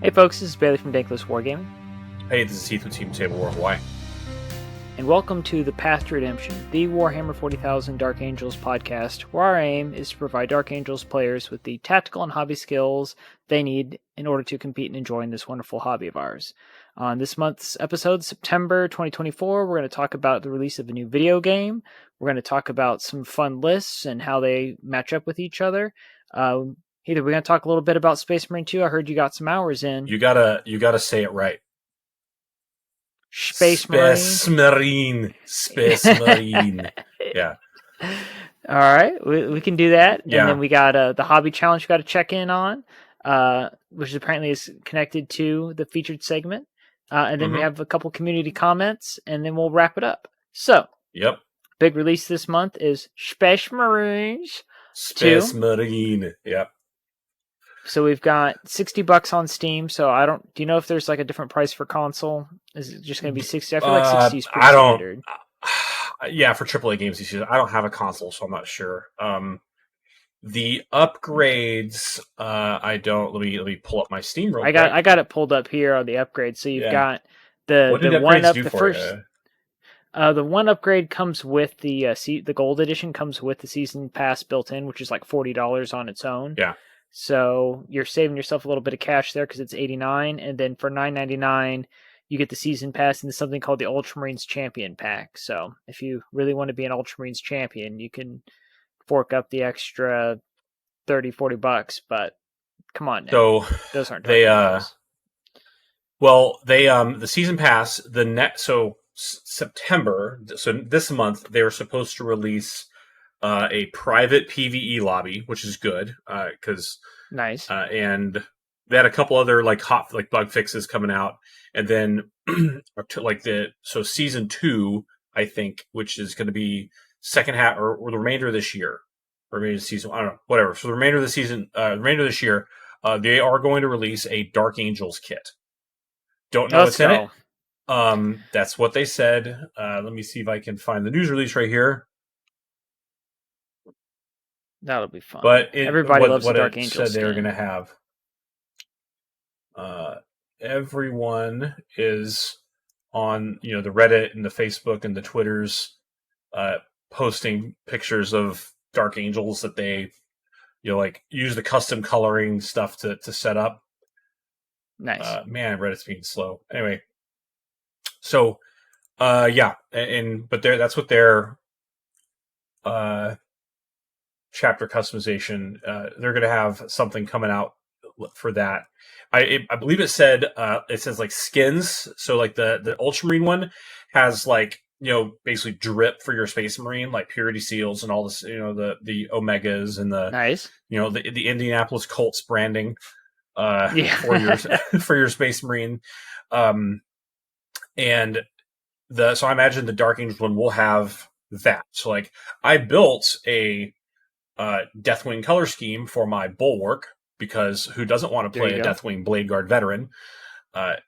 Hey folks, this is Bailey from Dank Wargaming. Hey, this is Heath with Team Table War Hawaii. And welcome to the Path to Redemption, the Warhammer 40,000 Dark Angels podcast, where our aim is to provide Dark Angels players with the tactical and hobby skills they need in order to compete and enjoy in this wonderful hobby of ours. On this month's episode, September 2024, we're going to talk about the release of a new video game. We're going to talk about some fun lists and how they match up with each other. Heath, we're going to talk a little bit about Space Marine 2. I heard you got some hours in. You gotta say it right. Space Marine. Space Marine. Yeah. All right, we can do that. Yeah. And then we got the hobby challenge we got to check in on, which apparently is connected to the featured segment. And then we have a couple community comments, and then we'll wrap it up. So, Yep. Big release this month is Space Marines. Space Marine. Yep. So we've got $60 on Steam. So do you know if there's like a different price for console? Is it just going to be 60? I feel like 60 is pretty standard. Yeah, for AAA games, I don't have a console, so I'm not sure. The upgrades, I don't. Let me pull up my Steam real quick. I got it pulled up here on the upgrade. So you've got what did the one up do the for first. You? The one upgrade comes with the gold edition comes with the season pass built in, which is like $40 on its own. Yeah. So you're saving yourself a little bit of cash there because it's $89, and then for $9.99 you get the season pass and something called the Ultramarines Champion Pack. So if you really want to be an Ultramarines champion, you can fork up the extra $30-$40. But come on now, so those aren't the season pass September. So this month they were supposed to release a private PvE lobby, which is good because nice. And they had a couple other bug fixes coming out, and then season 2, I think, which is going to be second half or the remainder of this year, or maybe the season. I don't know, whatever. So the remainder of the season, remainder of this year, they are going to release a Dark Angels kit. Don't know what's in it. That's what they said. Let me see if I can find the news release right here. That'll be fun. But everybody loves the Dark said Angels. they were going to have. Everyone is on the Reddit and the Facebook and the Twitters, posting pictures of Dark Angels that they use the custom coloring stuff to set up. Nice. Man, Reddit's being slow. Anyway, so that's what their chapter customization. They're going to have something coming out for that. I believe it says like skins. So like the Ultramarine one has basically drip for your Space Marine, like purity seals and all this, the Omegas and the nice, the Indianapolis Colts branding for your Space Marine. So I imagine the Dark Angels one will have that. So like I built a Deathwing color scheme for my Bulwark, because who doesn't want to play a Deathwing Blade Guard veteran? But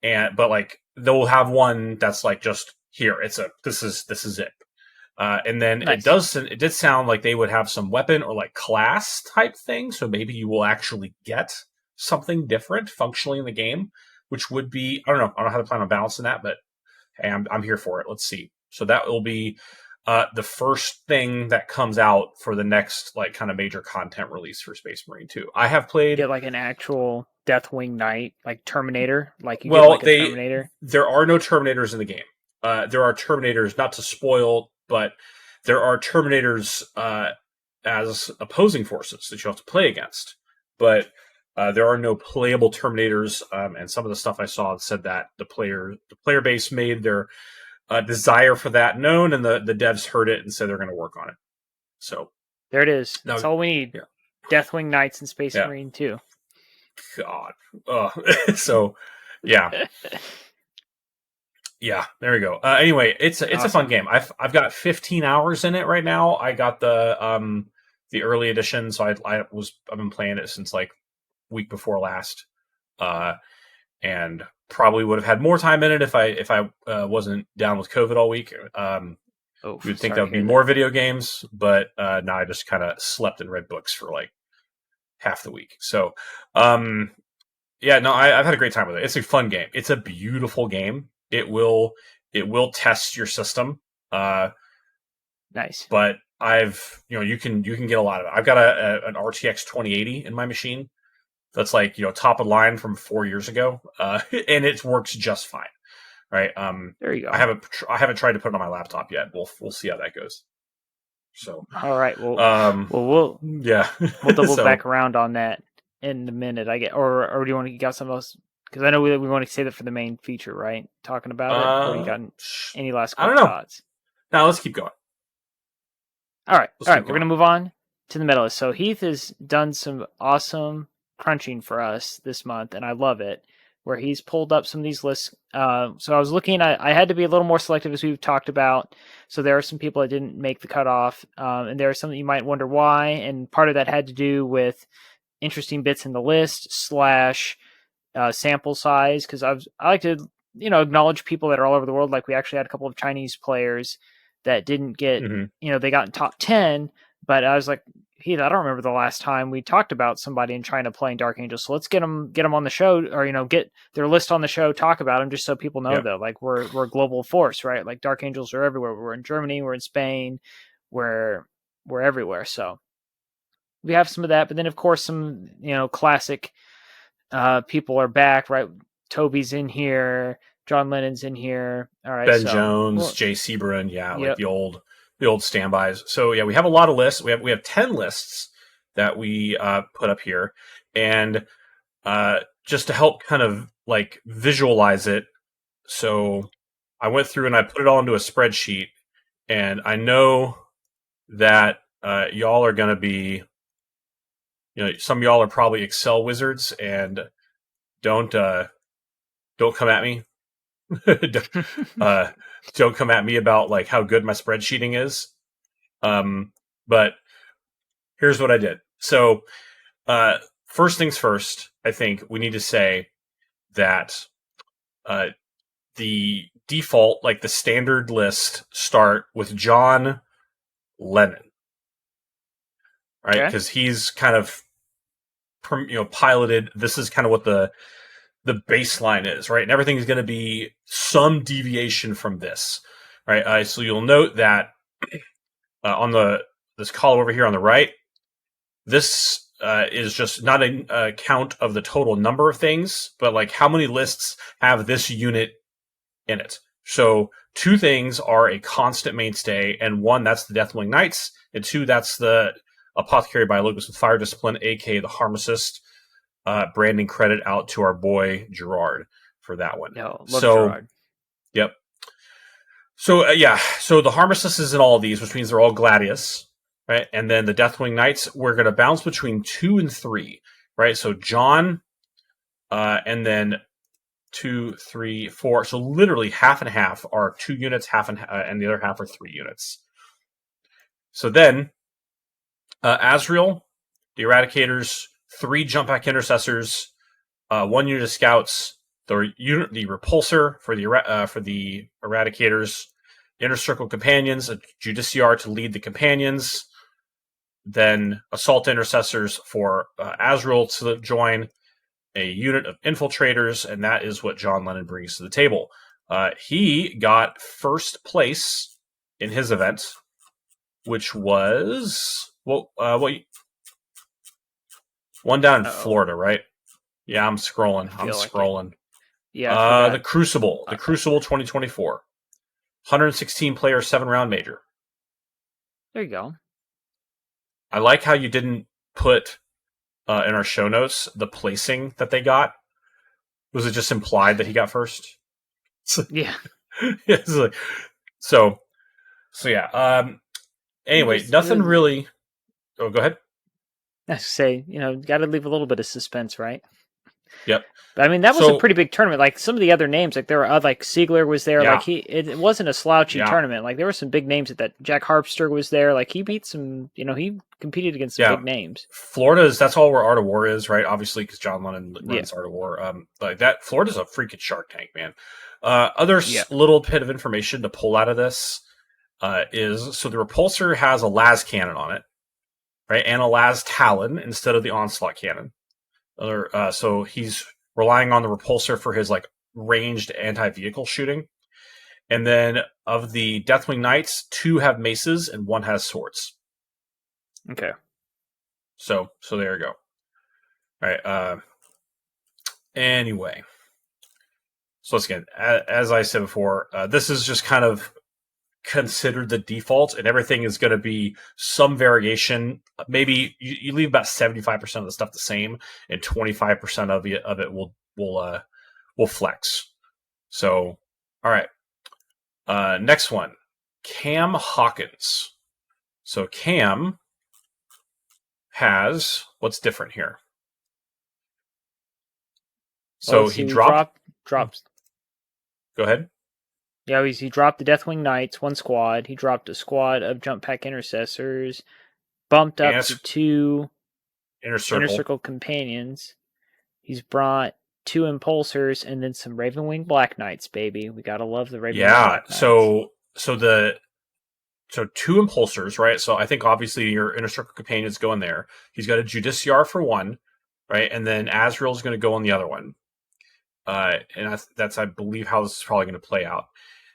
they'll have one that's like just here. This is it. And then nice. It did sound like they would have some weapon or like class type thing. So maybe you will actually get something different functionally in the game, which would be, I don't know how to plan on balancing that, but hey, I'm here for it. Let's see. So that will be the first thing that comes out for the next kind of major content release for Space Marine 2. I have played get like an actual Deathwing Knight, like Terminator, like you get like a Terminator. There are no Terminators in the game. There are Terminators, not to spoil, but there are Terminators as opposing forces that you have to play against. But there are no playable Terminators, and some of the stuff I saw said that the player base made their desire for that known, and the devs heard it and said they're going to work on it. So there it is. That's all we need. Yeah. Deathwing Knights and Space Marine 2. God. So yeah. Yeah, there we go. Anyway, it's awesome. A fun game. I've got 15 hours in it right now. I got the early edition, so I've been playing it since like week before last. And probably would have had more time in it if I wasn't down with COVID all week. You'd think that would be more video games, but no, I just kind of slept and read books for like half the week. So Yeah, no, I've had a great time with it. It's a fun game. It's a beautiful game. It will test your system. Nice. But you can get a lot of it. I've got an RTX 2080 in my machine. That's like top of line from 4 years ago, and it works just fine. Right. There you go. I haven't tried to put it on my laptop yet. We'll see how that goes. So. All right. Well, we'll double back around on that in a minute. Or do you want to get something else? Because I know we want to say that for the main feature, right? Talking about it. Or you got any last quick thoughts? Now let's keep going. All right. We're going to move on to the medalist. So Heath has done some awesome crunching for us this month, and I love it, where he's pulled up some of these lists. So I was looking, I had to be a little more selective, as we've talked about. So there are some people that didn't make the cutoff, and there are some that you might wonder why. And part of that had to do with interesting bits in the list / sample size, because I like to acknowledge people that are all over the world. Like we actually had a couple of Chinese players that didn't get, they got in top 10, but I was like, Heath, I don't remember the last time we talked about somebody in China playing Dark Angels. So let's get them on the show, or get their list on the show, talk about them, just so people know though, like we're a global force, right? Like Dark Angels are everywhere. We're in Germany, we're in Spain, we're everywhere. So we have some of that, but then of course some classic people are back, right? Toby's in here. John Lennon's in here. All right, Ben Jones, Jay Sebring, like the old standbys. So yeah, we have a lot of lists. We have 10 lists that we put up here, and just to help kind of like visualize it. So I went through and I put it all into a spreadsheet, and I know that y'all are going to be, some of y'all are probably Excel wizards, and don't come at me. Don't come at me about like how good my spreadsheeting is. But here's what I did. So first things first, I think we need to say that the default, like the standard list, start with John Lennon, right? Because he's kind of piloted. This is kind of what the baseline is, right? And everything is going to be some deviation from this, right? So you'll note that on this column over here on the right, this is just not a count of the total number of things, but like how many lists have this unit in it. So 2 things are a constant mainstay, and 1, that's the Deathwing Knights, and 2, that's the Apothecary Biologus with Fire Discipline, aka the Harmacist. Branding credit out to our boy Gerard for that one. Love Gerard. Yep. So so the Harmacist is in all of these, which means they're all Gladius, right? And then the Deathwing Knights, we're going to bounce between 2 and 3, right? So John, and then 2, 3, 4. So literally half and half are 2 units, and the other half are 3 units. So then, Azrael, the Eradicators, 3 jump back intercessors, 1 unit of scouts, the repulsor for the eradicators, inner circle companions, a Judiciar to lead the companions, then assault intercessors for Azrael to join, a unit of infiltrators, and that is what John Lennon brings to the table. He got first place in his event, which was one down in Florida, right? Yeah, I'm scrolling. Yeah, the Crucible. The Crucible 2024. 116 player, 7-round major. There you go. I like how you didn't put in our show notes the placing that they got. Was it just implied that he got first? Yeah. So yeah. Anyway, nothing really. Oh, go ahead. I say, got to leave a little bit of suspense, right? Yep. But I mean, that was a pretty big tournament. Like some of the other names, like there were like Siegler was there. Yeah. Like it wasn't a slouchy tournament. Like there were some big names that Jack Harpster was there. Like he beat some, he competed against some big names. That's all where Art of War is, right? Obviously, because John Lennon runs Art of War. Like that, Florida's a freaking Shark Tank, man. Other little bit of information to pull out of this is so the Repulsor has a las cannon on it, right, and a las Talon instead of the Onslaught cannon. So he's relying on the repulsor for his like ranged anti-vehicle shooting. And then of the Deathwing Knights, 2 have maces and 1 has swords. Okay. So there you go. All right. Anyway, so let's get, as I said before, this is just kind of considered the default, and everything is going to be some variation. Maybe you leave about 75% of the stuff the same, and 25% of it will flex. So, all right. Next one, Cam Hawkins. So Cam has what's different here. So well, he dropped. Go ahead. Yeah, he dropped the Deathwing Knights, 1 squad. He dropped a squad of Jump Pack Intercessors, bumped up to 2 Inner Circle Companions. He's brought 2 Impulsors and then some Ravenwing Black Knights, baby. We gotta love the Ravenwing Black Knights. So 2 Impulsors, right? So I think obviously your Inner Circle Companions go in there. He's got a Judiciar for 1, right? And then Azrael's going to go on the other one. And that's, I believe, how this is probably going to play out.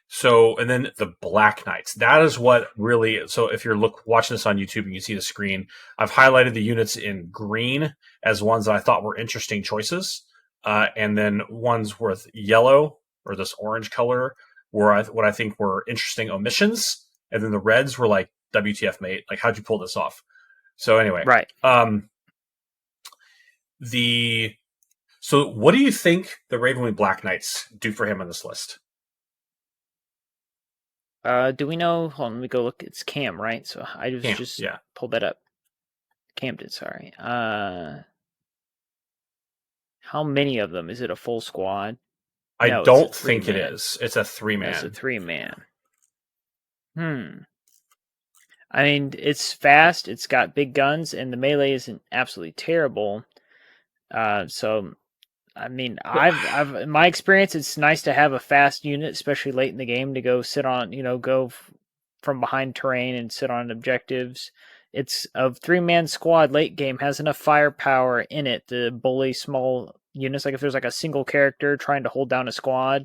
So, and then the Black Knights. That is what really. So, if you're watching this on YouTube and you see the screen, I've highlighted the units in green as ones that I thought were interesting choices, and then ones with yellow or this orange color were what I think were interesting omissions, and then the reds were like WTF, mate? Like, how'd you pull this off? So, anyway, right. So, what do you think the Ravenwing Black Knights do for him on this list? Do we know? Hold on, let me go look. It's Cam, right? So I just pulled that up. Cam did, sorry. How many of them? Is it a full squad? I don't think it is. It's a 3-man. It's a 3-man. I mean, it's fast. It's got big guns, and the melee isn't absolutely terrible. So, I mean, I've in my experience, it's nice to have a fast unit, especially late in the game, to go sit on, go from behind terrain and sit on objectives. It's a 3-man squad late game, has enough firepower in it to bully small units. Like if there's like a single character trying to hold down a squad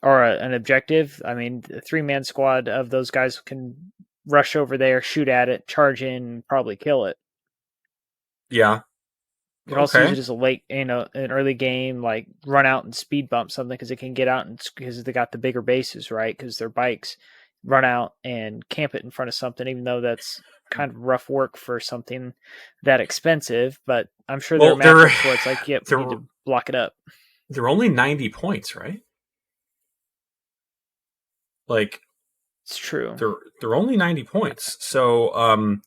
or an objective, I mean, a 3-man squad of those guys can rush over there, shoot at it, charge in, and probably kill it. Yeah. You can also use it as a late, an early game, like run out and speed bump something because it can get out and because they got the bigger bases, right? Because they're bikes, run out and camp it in front of something, even though that's kind of rough work for something that expensive. But I'm sure there are matchups where it's like, yep, we need to block it up. They're only 90 points, right? Like, it's true. They're only 90 points, so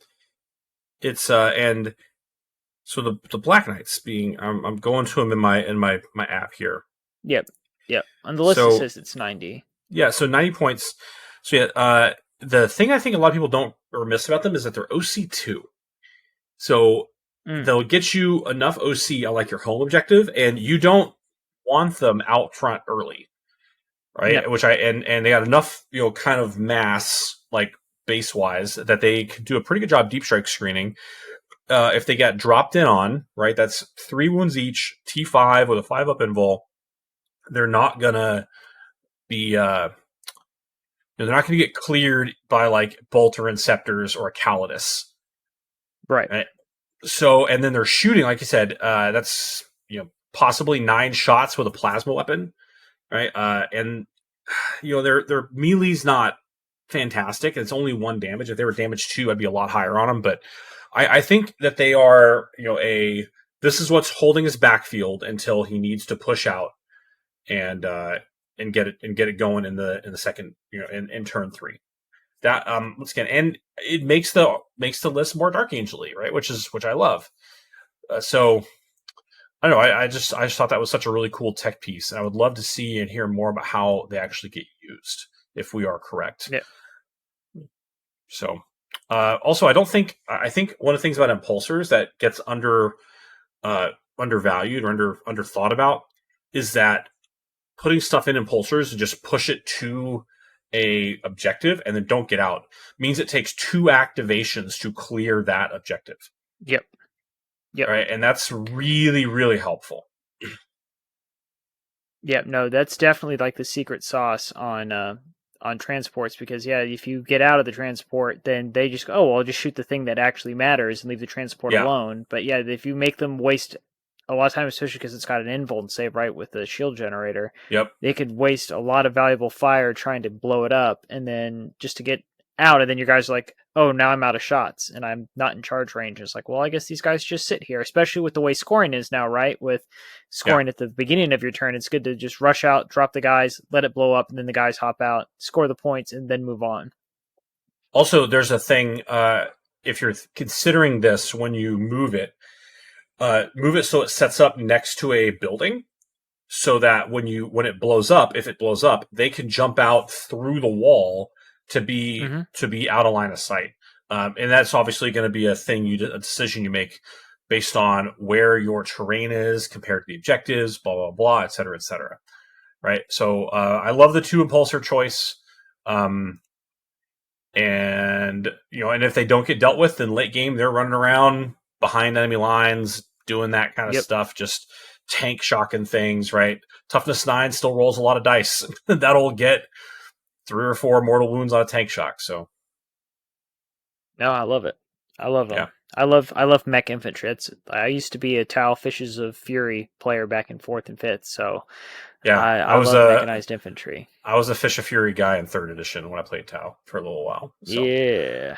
it's and. So the Black Knights being, I'm going to them in my app here. Yep. On the list it says it's 90. Yeah, so 90 points. So yeah, the thing I think a lot of people don't or miss about them is that they're OC2. So they'll get you enough OC on like your home objective, and you don't want them out front early, right? Yep. Which and they got enough kind of mass like base wise that they can do a pretty good job deep strike screening. If they get dropped in on, right, that's 3 wounds each, T5 with a 5-up invul. They're not gonna be, they're not gonna get cleared by like Bolter and Scepters or a Calidus, right? So, and then they're shooting, like you said, that's possibly 9 shots with a plasma weapon, right? And their melee's not fantastic. It's only 1 damage. If they were damage 2, I'd be a lot higher on them, but. I think that they are, this is what's holding his backfield until he needs to push out and get it going in the second, in turn 3. That once again, and it makes the list more Dark Angel-y, right? Which I love. So I don't know. I just thought that was such a really cool tech piece, and I would love to see and hear more about how they actually get used if we are correct. Yeah. So. Also, I think one of the things about impulsors that gets undervalued or under thought about is that putting stuff in impulsors and just push it to a objective and then don't get out means it takes 2 activations to clear that objective. Yep. Right, and that's really, really helpful. Yeah, no, that's definitely like the secret sauce on transports because yeah, if you get out of the transport, then they just go, oh, well, I'll just shoot the thing that actually matters and leave the transport Yeah. alone. But yeah, if you make them waste a lot of time, especially because it's got an invuln save right with the shield generator, Yep. they could waste a lot of valuable fire trying to blow it up, and then just to get out, and then your guys are like, oh, now I'm out of shots and I'm not in charge range. It's like, well, I guess these guys just sit here, especially with the way scoring is now, right? With Yeah. scoring at the beginning of your turn, it's good to just rush out, drop the guys, let it blow up, and then the guys hop out, score the points, and then move on. Also, there's a thing, if you're considering this when you move it so it sets up next to a building so that when it blows up, if it blows up, they can jump out through the wall to be out of line of sight. And that's obviously going to be a decision you make based on where your terrain is compared to the objectives, blah blah blah, et cetera, et cetera. Right. So I love the 2 impulsor choice. And and if they don't get dealt with, then late game they're running around behind enemy lines doing that kind of stuff, just tank shocking things, right? Toughness 9 still rolls a lot of dice. That'll get 3 or 4 mortal wounds on a tank shock. So no, I love it. I love them. yeah. I love mech infantry. I used to be a Tau Fishes of Fury player back in 4th and 5th, so Yeah. I love mechanized infantry. I was a Fish of Fury guy in 3rd edition when I played Tau for a little while. So yeah.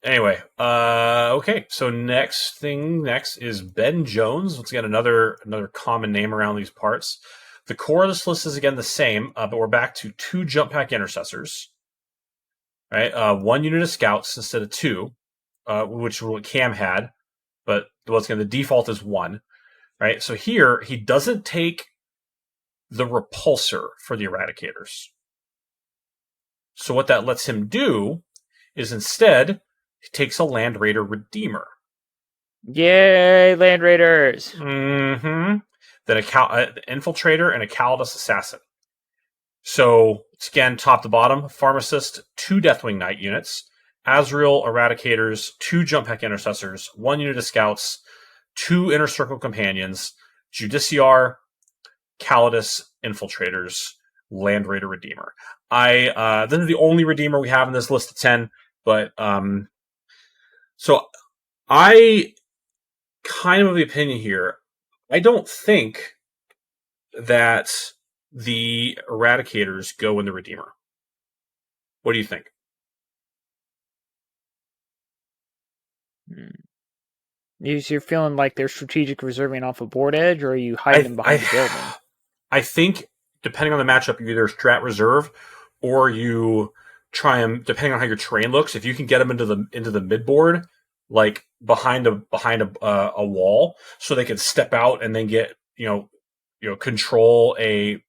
Anyway, okay. So next is Ben Jones. Once again, another common name around these parts. The core of this list is again the same, but we're back to 2 jump pack intercessors. Right, 1 unit of scouts instead of 2, which what Cam had, but the default is 1. Right, so here he doesn't take the repulsor for the eradicators. So what that lets him do is instead he takes a Land Raider Redeemer. Yay, Land Raiders! Mm-hmm. Then an Infiltrator and a Calidus Assassin. So it's again top to bottom. Pharmacist, 2 Deathwing Knight units. Azrael Eradicators, 2 Jump Pack Intercessors, 1 unit of Scouts, 2 Inner Circle Companions, Judiciar, Calidus Infiltrators, Land Raider Redeemer. This is the only Redeemer we have in this list of 10, but so I kind of the opinion here. I don't think that the Eradicators go in the Redeemer. What do you think? You're feeling like they're strategic reserving off a board edge, or are you hiding them behind the building? I think, depending on the matchup, you either strat reserve or you try them, depending on how your terrain looks. If you can get them into the mid board, like behind a wall, so they can step out and then get control a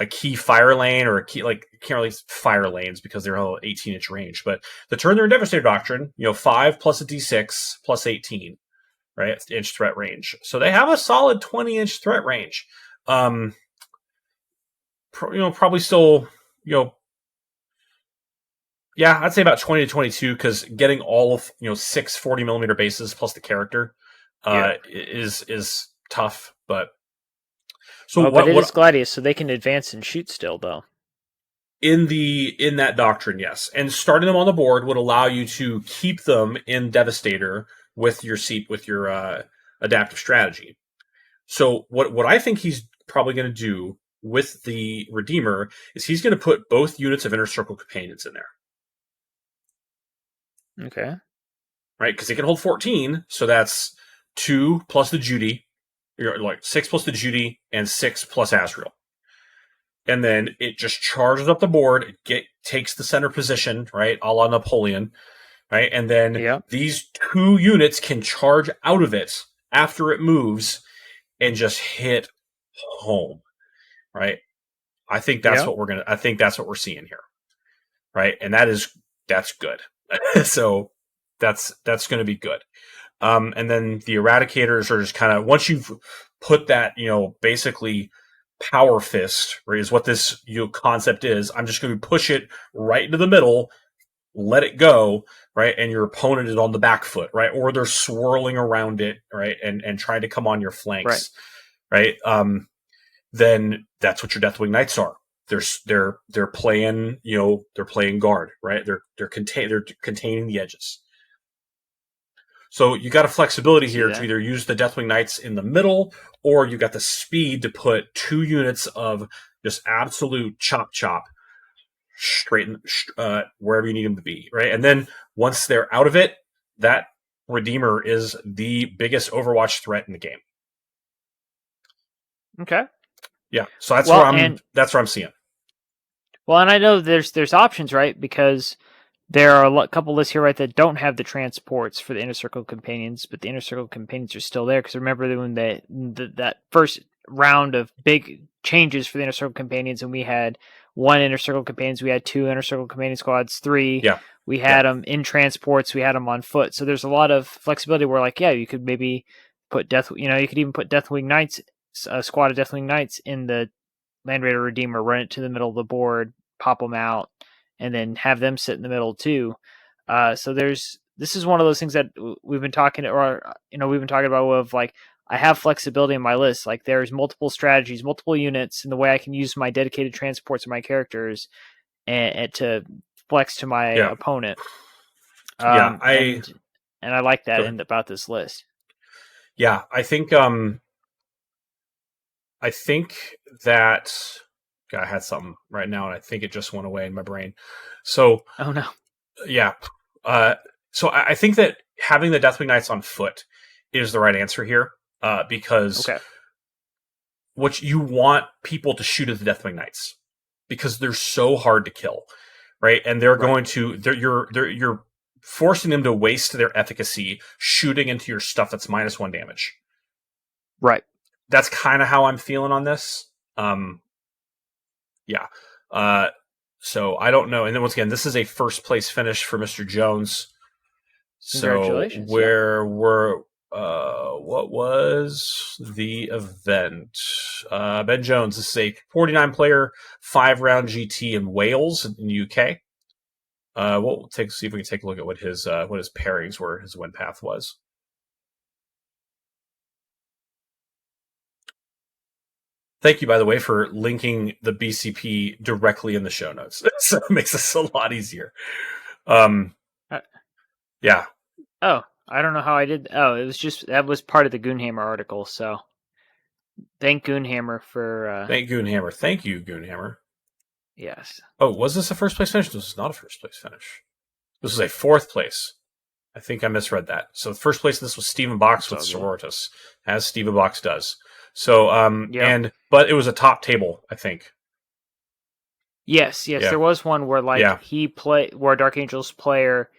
key fire lane or a key, like, can't really fire lanes because they're all 18-inch range. But the turn they're in Devastator Doctrine, 5 plus a d6 plus 18, right? Inch threat range. So they have a solid 20-inch threat range. Probably still, yeah, I'd say about 20 to 22 because getting all of 6 40mm bases plus the character is tough. But so but it is Gladius, so they can advance and shoot still, though. In that doctrine, yes, and starting them on the board would allow you to keep them in Devastator with your adaptive strategy. So what I think he's probably going to do with the Redeemer is he's going to put both units of Inner Circle Companions in there. Okay. Right, because they can hold 14, so that's 2 plus the Judy, like 6 plus the Judy, and 6 plus Azrael. And then it just charges up the board, takes the center position, right, a la Napoleon, right? And then these 2 units can charge out of it after it moves and just hit home, right? I think that's what we're seeing here, right? And that's good. So that's going to be good. And then the Eradicators are just kind of, once you've put that, basically power fist, right, is what this concept is. I'm just going to push it right into the middle, let it go, right, and your opponent is on the back foot, right, or they're swirling around it, right, and trying to come on your flanks, right. then that's what your Deathwing Knights are. They're playing, they're playing guard, right? They're containing the edges. So you got a flexibility here to either use the Deathwing Knights in the middle, or you got the speed to put 2 units of just absolute chop straight wherever you need them to be, right? And then once they're out of it, that Redeemer is the biggest Overwatch threat in the game. Okay. Yeah, so that's where I'm seeing. Well, and I know there's options, right? Because there are a couple lists here, right, that don't have the transports for the Inner Circle companions, but the Inner Circle companions are still there. Because remember when that first round of big changes for the Inner Circle companions, and we had 1 Inner Circle companions, we had 2 Inner Circle companion squads, 3. Yeah. We had them in transports, we had them on foot. So there's a lot of flexibility where, like, yeah, you could maybe put you could even put Deathwing Knights, a squad of Deathwing Knights in the Land Raider Redeemer, run it to the middle of the board, pop them out, and then have them sit in the middle too. So this is one of those things that we've been talking about of, like, I have flexibility in my list. Like, there's multiple strategies, multiple units, and the way I can use my dedicated transports of my characters and to flex to my opponent. And I like that about this list. Yeah, I think that I had something right now, and I think it just went away in my brain. So, oh no, yeah. So I think that having the Deathwing Knights on foot is the right answer here, because what you want people to shoot at the Deathwing Knights, because they're so hard to kill, right? And they're going to you're forcing them to waste their efficacy shooting into your stuff that's -1 damage. Right. That's kind of how I'm feeling on this. Yeah. So I don't know. And then once again, this is a first place finish for Mr. Jones. Congratulations. So what was the event? Ben Jones, this is a 49 player 5-round GT in Wales in the UK. We'll see if we can take a look at what his pairings were, his win path was. Thank you, by the way, for linking the BCP directly in the show notes. So it makes this a lot easier. Yeah. Oh, I don't know how I did. Oh, it was just that was part of the Goonhammer article. So thank Goonhammer for. Thank Goonhammer. Thank you, Goonhammer. Yes. Oh, was this a first place finish? This is not a first place finish. This is a 4th place. I think I misread that. So the first place, this was Stephen Box with Sororitas, as Stephen Box does. So, but it was a top table, I think. Yes, there was one where where Dark Angels player,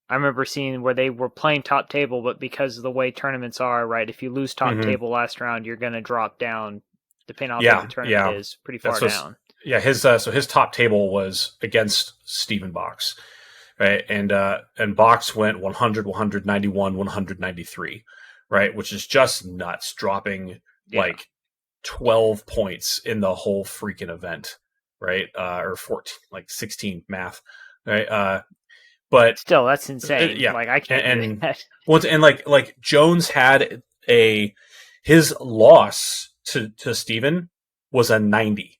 I remember seeing where they were playing top table, but because of the way tournaments are, right, if you lose top table last round, you're going to drop down, depending on how big the tournament is, pretty far down. Yeah, his top table was against Stephen Box, right, and Box went 100, 191, 193, right, which is just nuts, dropping like 12 points in the whole freaking event, right? Or 14, like 16 math, right? But still, that's insane. Like, I can't do that. And like Jones had his loss to Steven was a 90.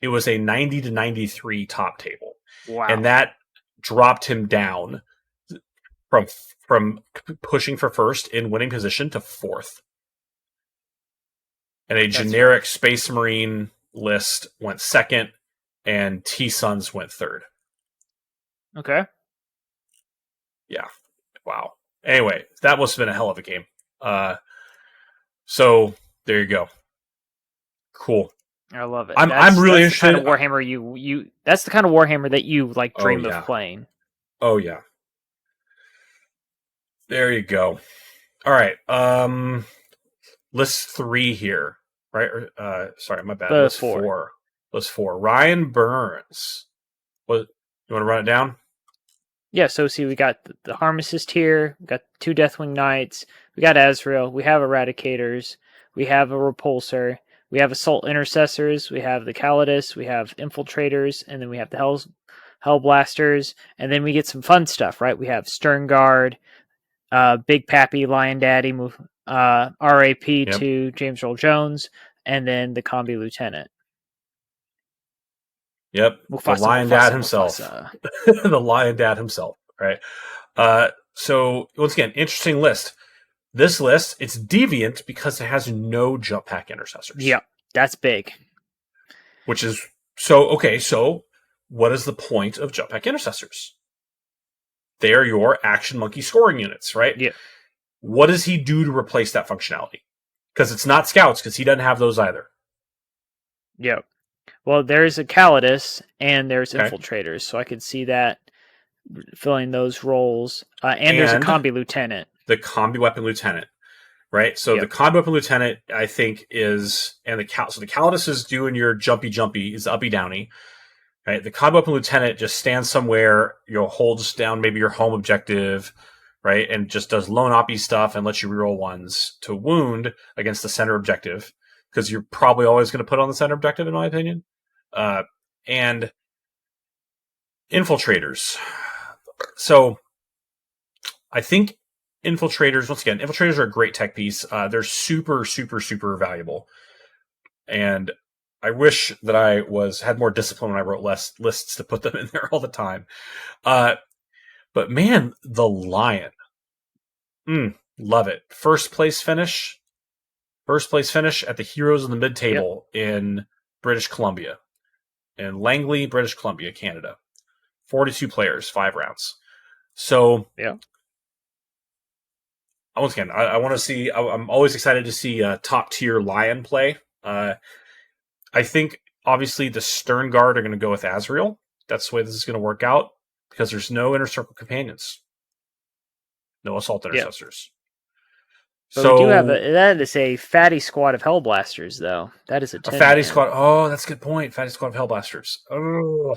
It was a 90 to 93 top table. Wow. And that dropped him down from pushing for first in winning position to 4th. And a generic Space Marine list went 2nd, and T-Suns went 3rd. Okay. Yeah. Wow. Anyway, that must have been a hell of a game. So there you go. Cool. I love it. I'm really interested. Kind of Warhammer you that's the kind of Warhammer that you like dream of playing. Oh yeah. There you go. All right. List 3 here, right? Sorry, my bad. List 4. List 4. Ryan Burns. What? You want to run it down? Yeah. So see, we got the Harmacist here. We got 2 Deathwing Knights. We got Azrael. We have Eradicators. We have a Repulsor. We have Assault Intercessors. We have the Calidus. We have Infiltrators, and then we have the Hellblasters. And then we get some fun stuff, right? We have Stern Guard, Big Pappy, Lion Daddy, RAP to James Earl Jones, and then the combi lieutenant. Yep, Mufasa, the Lion Mufasa, Dad himself. Mufasa. The Lion Dad himself, right? So, once again, interesting list. This list, it's deviant because it has no jump pack intercessors. Yep, that's big. Which is, okay, so what is the point of jump pack intercessors? They are your action monkey scoring units, right? Yeah. What does he do to replace that functionality? Because it's not scouts, because he doesn't have those either. Yep. Well, there's a Calidus and there's infiltrators, so I could see that filling those roles. And there's a combi lieutenant. The combi weapon lieutenant, right? So the combi weapon lieutenant, I think, is so the Calidus is doing your jumpy, is uppy downy. Right, the combi weapon lieutenant just stands somewhere, holds down maybe your home objective, right, and just does lone oppy stuff and lets you reroll ones to wound against the center objective, because you're probably always going to put on the center objective, in my opinion. And infiltrators. So I think infiltrators are a great tech piece. They're super, super, super valuable. And I wish that I had more discipline when I wrote lists to put them in there all the time. But man, the Lion. Love it. First place finish at the Heroes in the Mid-Table in British Columbia. In Langley, British Columbia, Canada. 42 players, 5 rounds. So, once again, I want to see... I'm always excited to see top-tier Lion play. I think, obviously, the Stern Guard are going to go with Azrael. That's the way this is going to work out, because there's no Inner Circle companions. No Assault Intercessors. But so, we do have that is a fatty squad of Hellblasters, though. That is a fatty squad. Oh, that's a good point. Fatty squad of Hellblasters. Oh,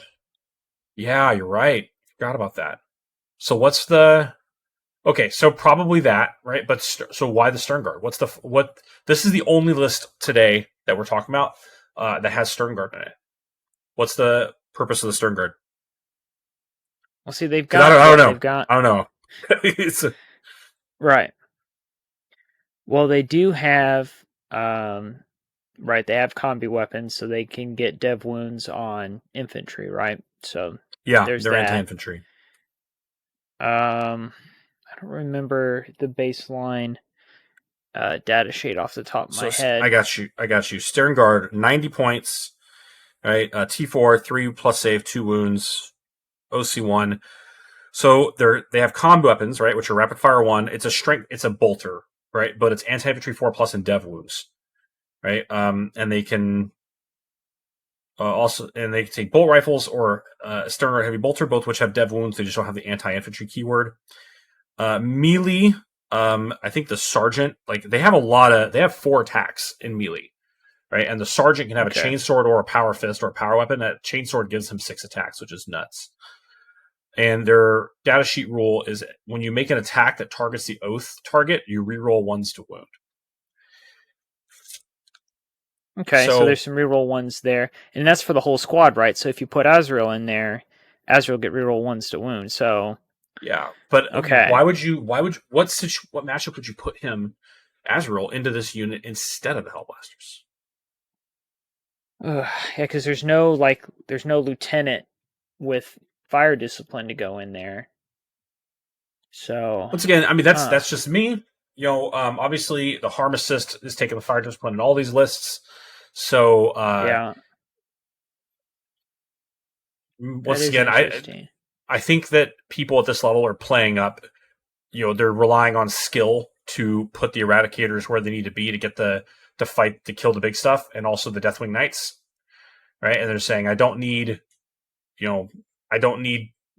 yeah, you're right. Forgot about that. So what's the... Okay, so probably that, right? But so why the Stern Guard? This is the only list today that we're talking about that has Stern Guard in it. What's the purpose of the Stern Guard? Well, see, they've got... I don't know. Right. Well, they do have... right, they have combi weapons, so they can get dev wounds on infantry, right? So they're anti-infantry. I don't remember the baseline data sheet off the top of my head. I got you. Stern Guard, 90 points, right? T4, 3 plus save, 2 wounds, OC1. So they have combi weapons, right, which are rapid fire 1. It's a bolter, right? But it's anti-infantry 4 plus and dev wounds, right? And they can they can take bolt rifles or Stern Guard heavy bolter, both which have dev wounds. They just don't have the anti-infantry keyword. Melee, I think the sergeant, they have 4 attacks in melee, right? And the sergeant can have a chainsword or a power fist or a power weapon. That chainsword gives him 6 attacks, which is nuts. And their data sheet rule is when you make an attack that targets the oath target, you reroll 1s to wound. Okay, so there's some reroll 1s there. And that's for the whole squad, right? So if you put Azrael in there, Azrael get reroll 1s to wound. So yeah, but why would what matchup would you put Azrael into this unit instead of the Hellblasters? Yeah, because there's no lieutenant with fire discipline to go in there. So once again, I mean that's just me. Obviously the harm assist is taking the fire discipline in all these lists. So once again, I think that people at this level are playing up. They're relying on skill to put the Eradicators where they need to be to get to kill the big stuff, and also the Deathwing Knights, right? And they're saying I don't need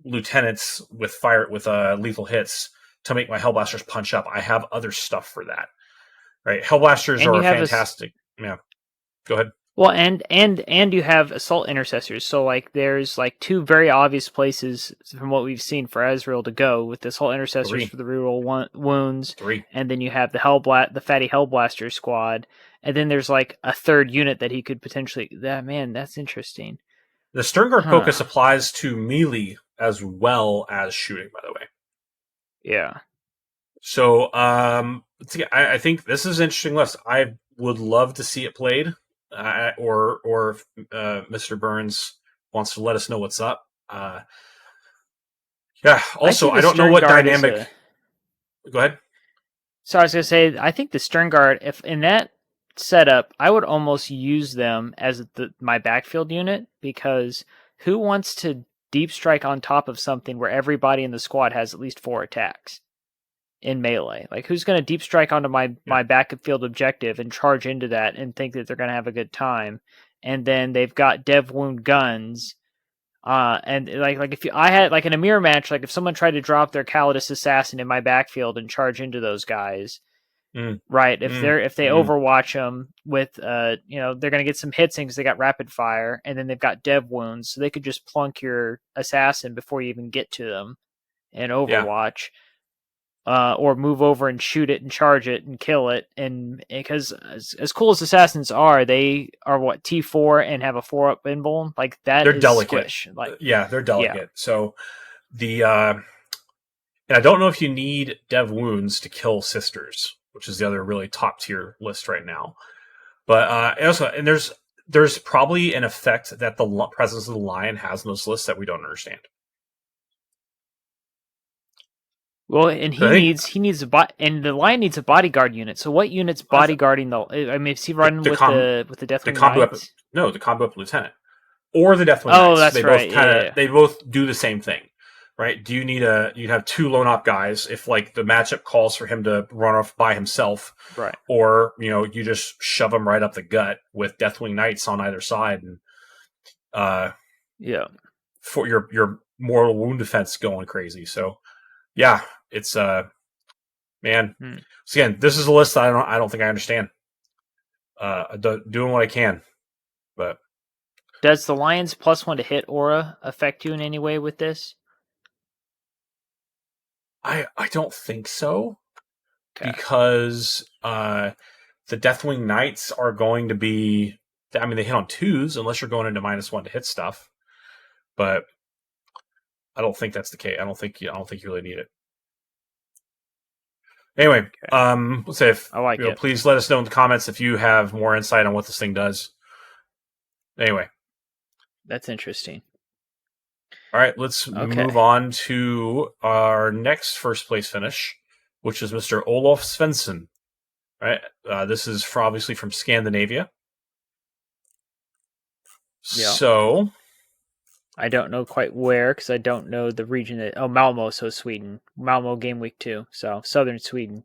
lieutenants with lethal hits to make my Hellblasters punch up. I have other stuff for that, right? Hellblasters are fantastic. Yeah, go ahead. Well, and you have assault intercessors. So there's 2 very obvious places from what we've seen for Azrael to go with the assault intercessors 3. for the reroll wounds. 3. And then you have the fatty Hellblaster squad, and then there's a 3rd unit that he could potentially. That's interesting. The Stern Guard focus applies to melee as well as shooting, by the way. Yeah. So I think this is an interesting list. would love to see it played, or Mr. Burns wants to let us know what's up. Yeah. Also, I don't know what dynamic. Go ahead. So I was going to say, I think the Stern Guard, if in that setup, I would almost use them as my backfield unit, because who wants to deep strike on top of something where everybody in the squad has at least 4 attacks in melee? Like, who's going to deep strike onto my backfield objective and charge into that and think that they're going to have a good time? And then they've got dev wound guns. And like if I had like in a mirror match, like if someone tried to drop their Calidus assassin in my backfield and charge into those guys, right? If they overwatch them with they're gonna get some hits in because they got rapid fire, and then they've got dev wounds, so they could just plunk your assassin before you even get to them and overwatch. Or move over and shoot it and charge it and kill it. And because as cool as assassins are, they are what, T4 and have a 4-up invuln? Like, that they're is delicate. squish. Like, they're delicate. Yeah. So the and I don't know if you need dev wounds to kill sisters, which is the other really top tier list right now. But also, and there's probably an effect that the presence of the lion has in those lists that we don't understand. Well, and he needs and the lion needs a bodyguard unit. So what unit's bodyguarding the? I mean, is he running with the Deathwing Knights? No, the combo up lieutenant or the Deathwing Knights. Oh, that's they right. Both they both do the same thing, right? Do you need you'd have 2 lone op guys if like the matchup calls for him to run off by himself, right? Or you just shove him right up the gut with Deathwing Knights on either side, and for your mortal wound defense going crazy. So yeah. It's man. So again, this is a list that I don't think I understand. Doing what I can, but does the Lion's +1 to hit aura affect you in any way with this? I don't think so, because the Deathwing Knights are going to be. I mean, they hit on 2s unless you're going into -1 to hit stuff, but I don't think that's the case. I don't think you really need it. Anyway, let's say please let us know in the comments if you have more insight on what this thing does. Anyway. That's interesting. All right, let's move on to our next first place finish, which is Mr. Olof Svensson. Right, this is obviously from Scandinavia. Yeah. So I don't know quite where, because I don't know the region. Malmo, so Sweden. Malmo game week 2, so southern Sweden.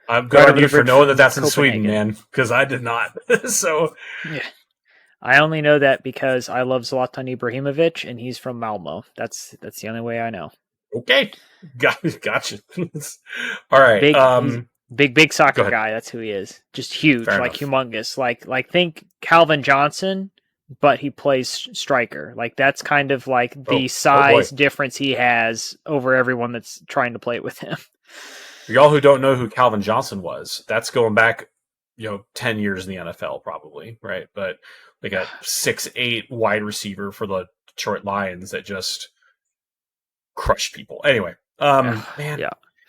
I'm good on you for knowing that that's in Sweden, man, because I did not. So yeah, I only know that because I love Zlatan Ibrahimovic, and he's from Malmo. That's the only way I know. Okay, gotcha. All right, big soccer guy. That's who he is. Just huge, humongous. Like think Calvin Johnson, but he plays striker. Like, that's kind of like the size difference he has over everyone that's trying to play with him. For y'all who don't know who Calvin Johnson was, that's going back, 10 years in the NFL probably, right? But like a 6'8" wide receiver for the Detroit Lions that just crushed people. Anyway, man,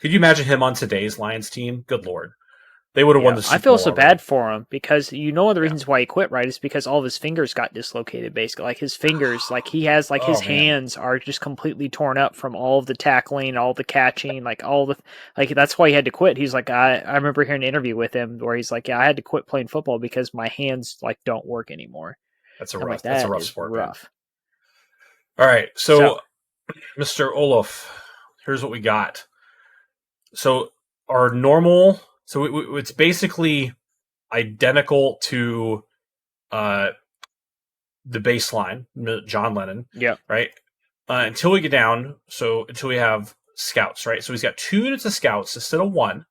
could you imagine him on today's Lions team? Good Lord. They would have won the Super Bowl. I feel so bad for him, because one of the reasons why he quit, right, is because all of his fingers got dislocated, basically. Like, his fingers, like, he has, like, his hands are just completely torn up from all of the tackling, all the catching, like, that's why he had to quit. He's like, I remember hearing an interview with him where he's like, I had to quit playing football because my hands, like, don't work anymore. That's a rough sport, rough. Man. All right, so Mr. Olof, here's what we got. So, our normal... So it's basically identical to the baseline, John Lennon. Yeah. Right? Until we get down, until we have scouts, right? So he's got 2 units of scouts instead of 1.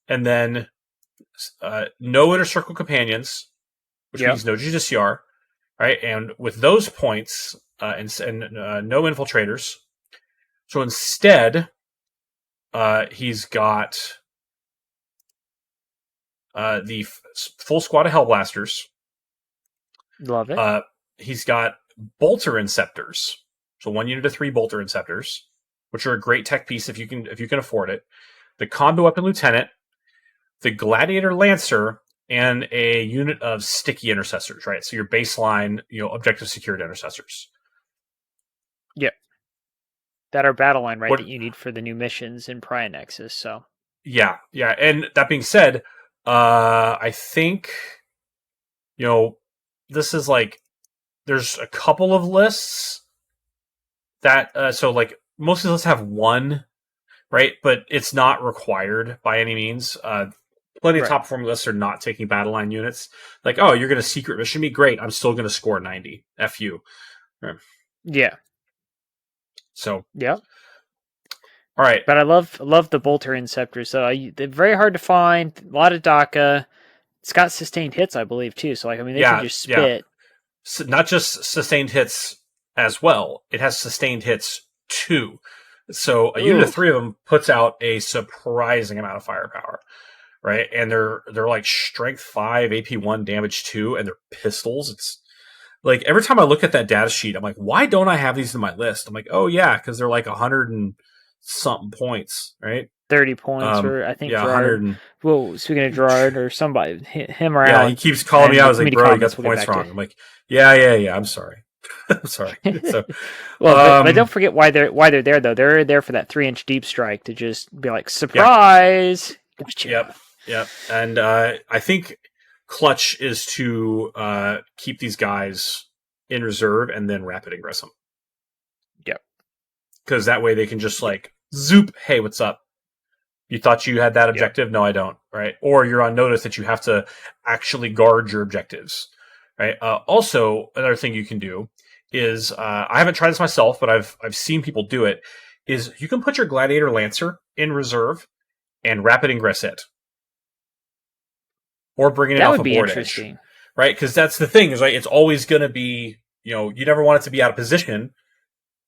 And then no inner circle companions, which means no GCR, right? And with those points and no infiltrators. So instead, he's got... the full squad of Hellblasters. Love it. He's got Bolter Inceptors. So 1 unit of 3 Bolter Inceptors, which are a great tech piece if you can afford it. The Combo Weapon Lieutenant, the Gladiator Lancer, and a unit of sticky intercessors, right? So your baseline, objective secured intercessors. Yep. That are battle line, right? What, that you need for the new missions in Pariah Nexus. So yeah. And that being said, I think this is like there's a couple of lists that so like most of the lists have one, right? But it's not required by any means. Plenty of top performing lists are not taking battle line units. Like, oh, you're going to secret mission me? Great. I'm still going to score 90. F you. Right. Yeah. So. Yeah. All right. But I love the bolter inceptors. So they're very hard to find. A lot of DACA. It's got sustained hits, I believe, too. So, like, I mean, they can just spit. So not just sustained hits as well. It has sustained hits too. So a unit of 3 of them puts out a surprising amount of firepower, right? And they're like strength 5, AP 1, damage 2, and they're pistols. It's like every time I look at that data sheet, I'm like, why don't I have these in my list? I'm like, oh yeah, because they're like 100 and something points, right? 30 points, or I think Gerard. Well, speaking of Gerard, or somebody, him or Alan. Yeah, he keeps calling me out. I was like, bro, you got the points wrong. I'm like, yeah. I'm sorry. I'm sorry. So, well, but don't forget why they're there though. They're there for that 3-inch deep strike to just be like, surprise. Yeah. Gotcha. Yep. And I think clutch is to keep these guys in reserve and then rapid ingress them. Yep. Because that way they can just like zoop. Hey, what's up? You thought you had that objective? Yep. No, I don't. Right? Or you're on notice that you have to actually guard your objectives. Right? Also, another thing you can do is I haven't tried this myself, but I've seen people do it. Is you can put your Gladiator Lancer in reserve and rapid ingress it, or bring it off a board edge. Right? Because that's the thing is like it's always going to be you never want it to be out of position,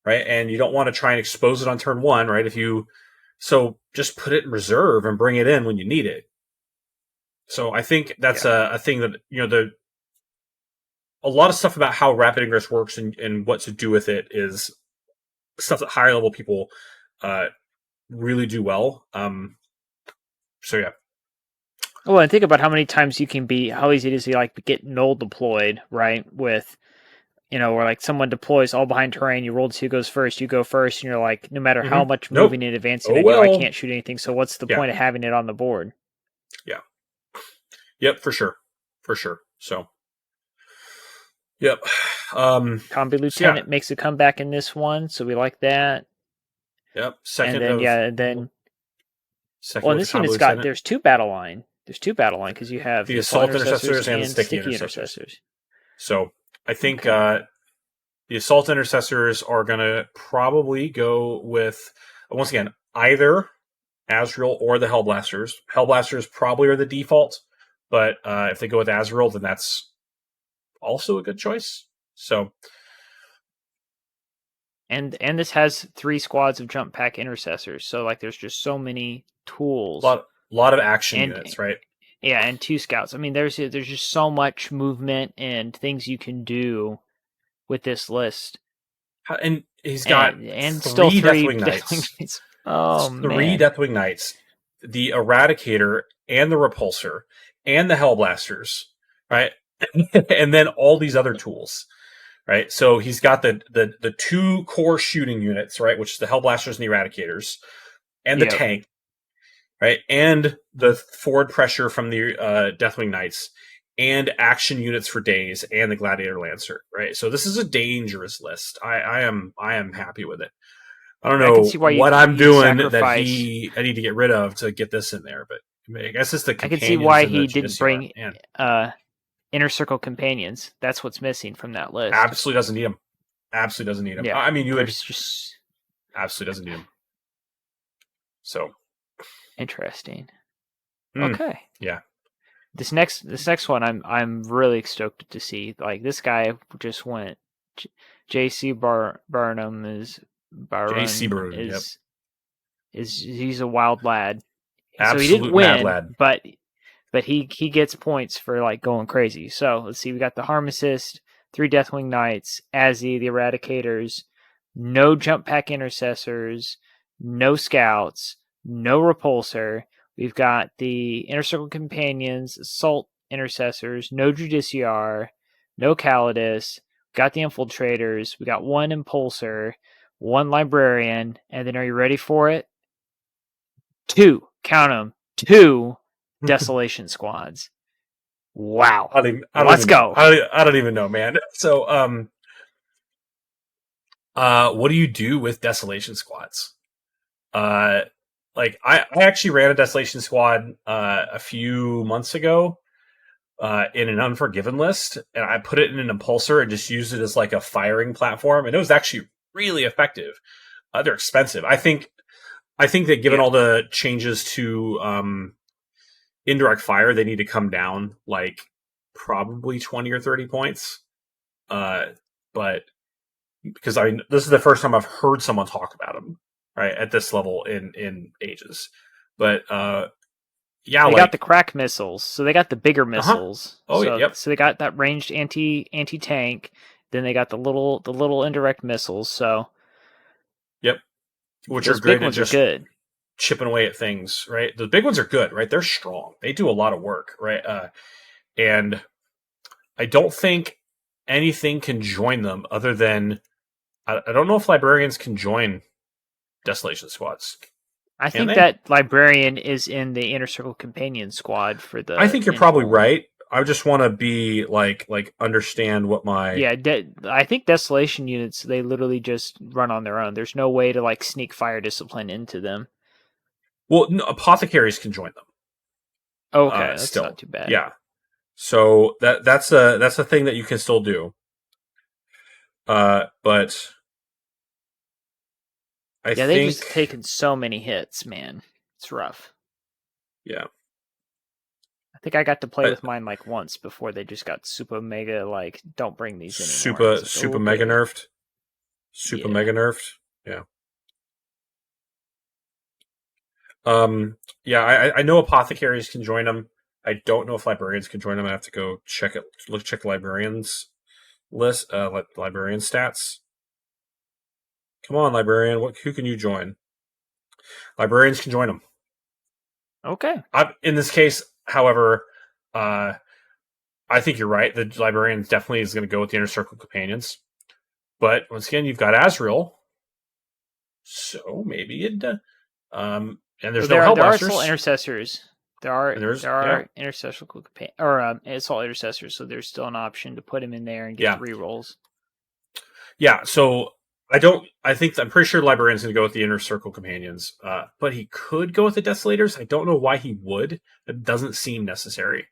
right? And you don't want to try and expose it on turn 1, right? So just put it in reserve and bring it in when you need it. So I think that's a thing that, a lot of stuff about how rapid ingress works and what to do with it is stuff that higher level people really do well. So yeah. Well, and think about how many times how easy it is to like get null deployed, right? With where like someone deploys all behind terrain, you roll to see who goes first, you go first, and you're like, no matter how much moving and advancing I do, I can't shoot anything. So what's the point of having it on the board? Yeah. Yep, for sure. So, yep. Combi Lieutenant makes a comeback in this one, so we like that. Yep. Second, and then well, in this unit's there's two battle line. There's two battle line because you have the assault intercessors and the sticky intercessors. So I think the assault intercessors are going to probably go with, once again, either Azrael or the Hellblasters. Hellblasters probably are the default, but if they go with Azrael, then that's also a good choice. So, and this has 3 squads of jump pack intercessors. So like, there's just so many tools. A lot of action units, right? Yeah, and 2 scouts. I mean, there's just so much movement and things you can do with this list. And he's got and still 3 Deathwing Knights. Oh, 3 Deathwing Knights, the Eradicator and the Repulsor and the Hellblasters, right? And then all these other tools, right? So he's got the 2 core shooting units, right, which is the Hellblasters and the Eradicators, and the tank, right, and the forward pressure from the Deathwing Knights, and action units for days, and the Gladiator Lancer, right? So this is a dangerous list. I am happy with it. I don't know what I'm doing that I need to get rid of to get this in there, but I guess it's the companions. I can see why he didn't bring Inner Circle companions. That's what's missing from that list. Absolutely doesn't need them. Absolutely doesn't need them. Yeah, I mean, just absolutely doesn't need them. So interesting. Okay. Yeah. This next one, I'm really stoked to see. Like, this guy just went. J.C. Barnum is. J.C. Barnum is he's a wild lad. Absolute so he didn't win, mad lad. but he gets points for like going crazy. So let's see, we got the Harm Assist, 3 Deathwing Knights, Azzy, the Eradicators, no jump pack intercessors, no scouts, no repulsor, We've got the Inner Circle Companions, Assault Intercessors, no Judiciar, no Calidus. Got the Infiltrators. We got 1 Impulsor, 1 Librarian, and then are you ready for it? 2, count them, 2 Desolation Squads. Wow. Let's go. I don't even know, man. So, what do you do with Desolation Squads? Like I actually ran a Desolation Squad a few months ago in an Unforgiven list, and I put it in an Impulsor and just used it as like a firing platform, and it was actually really effective. They're expensive. I think that given all the changes to indirect fire, they need to come down like probably 20 or 30 points. But because this is the first time I've heard someone talk about them right at this level in ages. But yeah, they got the crack missiles, so they got the bigger missiles. Oh, so, yep. So they got that ranged anti tank. Then they got the little indirect missiles. So, yep, which those are good. Big ones are good. Chipping away at things, right? The big ones are good, right? They're strong. They do a lot of work, right? And I don't think anything can join them other than I don't know if librarians can join Desolation Squads. I think that Librarian is in the Inner Circle Companion Squad for the. I think you're probably right. I just want to be like understand what my I think Desolation units, they literally just run on their own. There's no way to like sneak fire discipline into them. Well, no, apothecaries can join them. Okay, that's still not too bad. Yeah, so that's a thing that you can still do. But I think they've just taken so many hits, man. It's rough. Yeah. I think I got to play with mine like once before they just got super mega like don't bring these anymore. Super mega nerfed. Super mega nerfed. Yeah. Yeah, I know apothecaries can join them. I don't know if librarians can join them. I have to go check it. Check the librarians list. Librarian stats. Come on, librarian. Who can you join? Librarians can join them. Okay. In this case, however, I think you're right. The librarian definitely is going to go with the Inner Circle Companions. But once again, you've got Azrael. So maybe it. And there's no Hellbusters. There are Assault Intercessors. There are Intercessor or Assault Intercessors, so there's still an option to put him in there and get 3 rolls. Yeah, so I'm pretty sure Librarian's going to go with the Inner Circle Companions, but he could go with the Desolators. I don't know why he would. It doesn't seem necessary.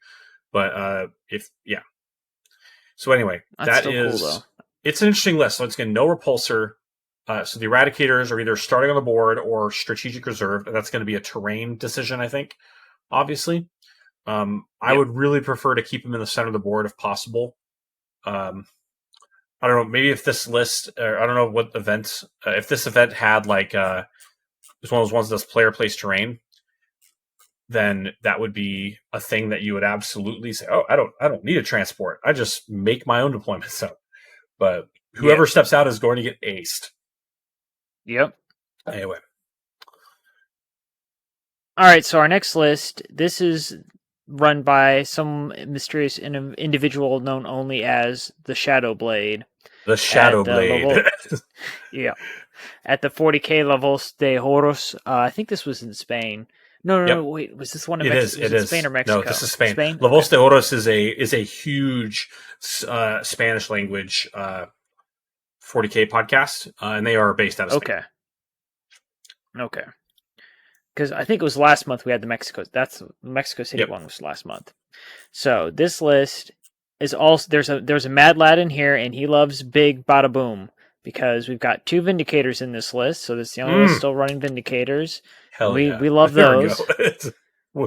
But So anyway, that is cool, it's an interesting list. So it's going to no repulsor. So the Eradicators are either starting on the board or strategic reserved, and that's going to be a terrain decision, I think. Obviously, I would really prefer to keep them in the center of the board if possible. I don't know. Maybe if this list, I don't know what event. If this event had like it's one of those ones that does player place terrain, then that would be a thing that you would absolutely say, "Oh, I don't need a transport. I just make my own deployment." So, but whoever steps out is going to get aced. Yep. Anyway. All right, so our next list, this is run by some mysterious individual known only as the Shadow Blade. The Shadow Blade. Yeah. At the 40k levels de Horus. I think this was in Spain. No, wait. Was this one in Mexico? It is. Spain or Mexico? No, this is Spain. La Voz de Horus is a huge Spanish language 40k podcast, and they are based out of Spain. Okay. Because I think it was last month we had the Mexico. That's the Mexico City one was last month. So this list is also there's a mad lad in here, and he loves big bada boom because we've got 2 Vindicators in this list. So this is the only list still running Vindicators. Hell we love those. We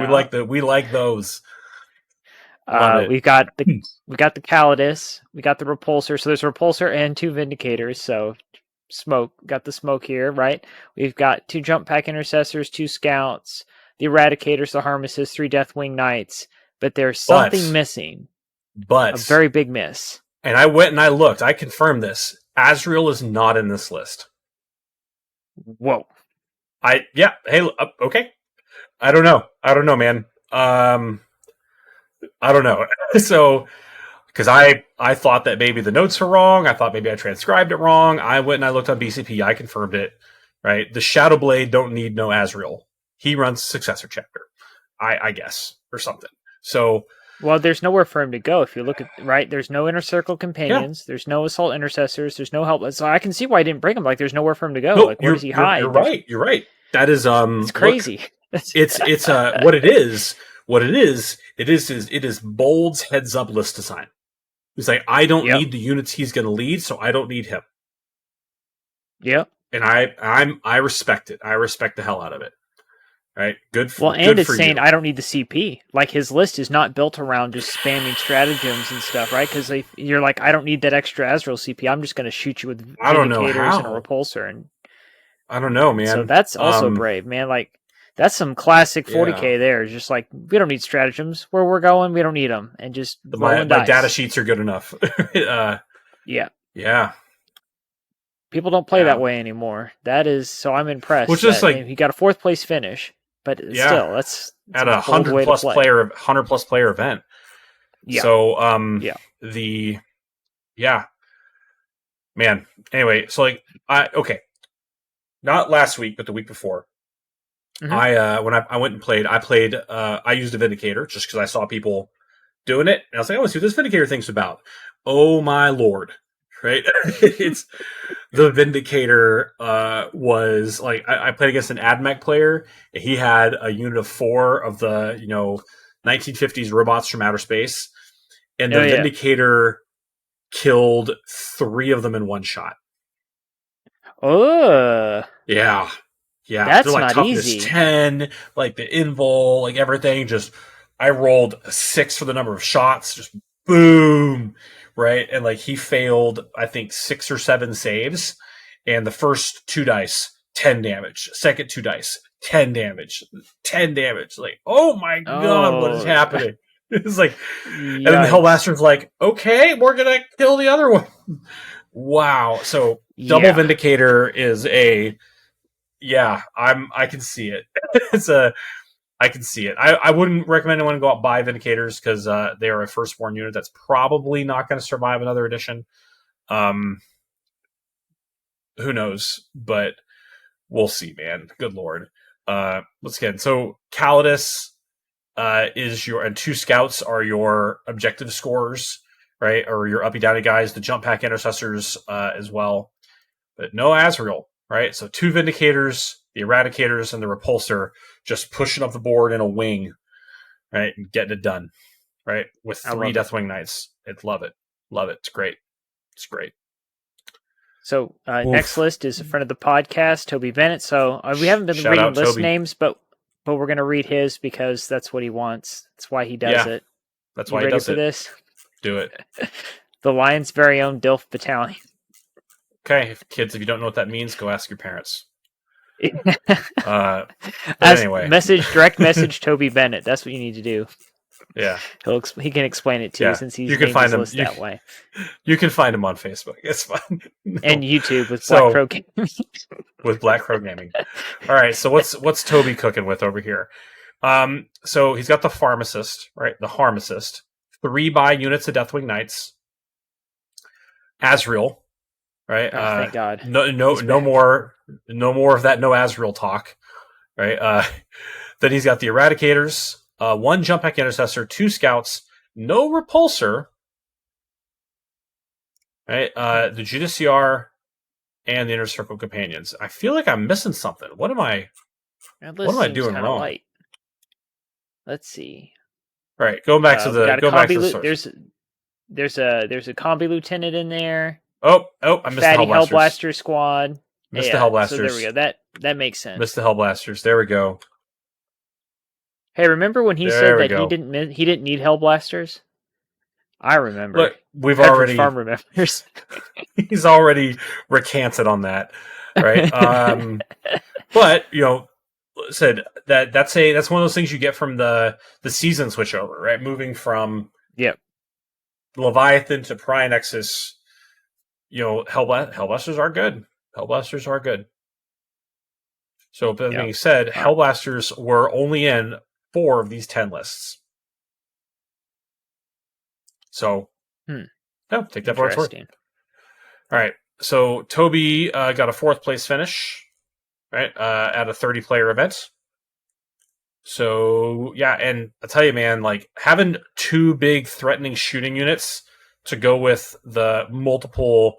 like those. We got the Calidus, we got the Repulsor. So there's a Repulsor and 2 Vindicators. So got the smoke here, right? We've got 2 Jump Pack Intercessors, 2 Scouts, the Eradicators, the Harnesses, 3 Deathwing Knights. But there's something missing. But a very big miss. And I went and I looked. I confirmed this. Azrael is not in this list. Whoa. Hey, okay. I don't know. I don't know, man. I don't know. So, because I thought that maybe the notes were wrong. I thought maybe I transcribed it wrong. I went and I looked on BCP. I confirmed it. Right. The Shadowblade don't need no Azrael. He runs Successor Chapter, I guess, or something. So, well, there's nowhere for him to go. If you look at right, there's no Inner Circle yeah. companions. There's no Assault Intercessors. There's no help. So I can see why I didn't bring him. Like, there's nowhere for him to go. No, Like, where does he hide? You're right. You're right. That is It's crazy. Look, it's what it is. What it is Bold's heads up list design. He's like, I don't need the units he's going to lead, so I don't need him. Yep. And I respect it. I respect the hell out of it. Right? Good for and good it's for saying you. I don't need the CP. Like, his list is not built around just spamming stratagems and stuff, right? Because you're like, I don't need that extra Azrael CP. I'm just going to shoot you with Vindicators and a Repulsor. And I don't know, man. So that's also brave, man. Like, that's some classic 40k there. It's just like, we don't need stratagems. Where we're going, we don't need them. And just my data sheets are good enough. Yeah. Yeah. People don't play that way anymore. That is, so I'm impressed. Which is like, he got a 4th place finish, but still, that's at a 100 plus player event. Yeah. So, man. Anyway, so like, okay, not last week, but the week before, when I went and played, I used a Vindicator just because I saw people doing it, and I was like, I want to see what this Vindicator thing's about. Oh my lord. Right? It's the Vindicator was like, I played against an AdMech player. He had a unit of 4 of the 1950s robots from outer space, and the Vindicator killed 3 of them in one shot. Oh, yeah, that's they're like not toughness easy. 10, like the invul, like everything. Just I rolled a 6 for the number of shots. Just boom. Right, and like he failed, I think 6 or 7 saves, and the first 2 dice, 10 damage. Second 2 dice, 10 damage, 10 damage. Like, oh my god, what is happening? It's like, and then the Hellblaster's like, okay, we're gonna kill the other one. Wow. So double Vindicator is I can see it. I can see it. I wouldn't recommend anyone go out and buy Vindicators because they are a firstborn unit that's probably not going to survive another edition. Who knows? But we'll see, man. Good lord. Let's get in. So Calidus is and 2 scouts are your objective scorers, right? Or your uppy downy guys, the jump pack intercessors as well. But no Azrael, right? So 2 Vindicators, the Eradicators, and the Repulsor just pushing up the board in a wing, right? And getting it done, right? With 3 Deathwing Knights. Love it. Love it. It's great. It's great. So next list is a friend of the podcast, Toby Bennett. So we haven't been reading list names, but we're going to read his because that's what he wants. That's why he does it. That's why he does it. You ready for this? Do it. The Lion's very own Dilf Battalion. Okay, kids, if you don't know what that means, go ask your parents. Anyway, direct message Toby Bennett. That's what you need to do. Yeah, he can explain it to you since he's named his list that way. You can find him on Facebook. It's fine. And YouTube with Black Crow Gaming. With Black Crow Gaming. All right, so what's Toby cooking with over here? So he's got the Pharmacist, right? The Harmacist, 3 buy units of Deathwing Knights, Azrael. Right. Thank God. No more of that. No Azrael talk. Right. Then he's got the Eradicators, 1 jump pack intercessor, 2 scouts, no Repulsor. Right. The Judiciar and the Inner Circle companions. I feel like I'm missing something. What am I doing wrong? Light. Let's see. Right. Go back to the source. There's a combi lieutenant in there. Oh! I missed Fatty the Hellblasters. Hellblaster squad. Missed the Hellblasters. So there we go. That makes sense. Missed the Hellblasters. There we go. Hey, remember when he said that he didn't need Hellblasters? I remember. Look, we've already Farm remembers. He's already recanted on that, right? But said that's one of those things you get from the season switchover, right? Moving from Leviathan to Prionexus. Hellblasters are good. Hellblasters are good. So, that being said, Hellblasters were only in 4 of these 10 lists. So, take that for what it's worth. All right. So, Toby got a 4th place finish, right, at a 30-player event. So, yeah, and I tell you, man, like, having 2 big threatening shooting units to go with the multiple,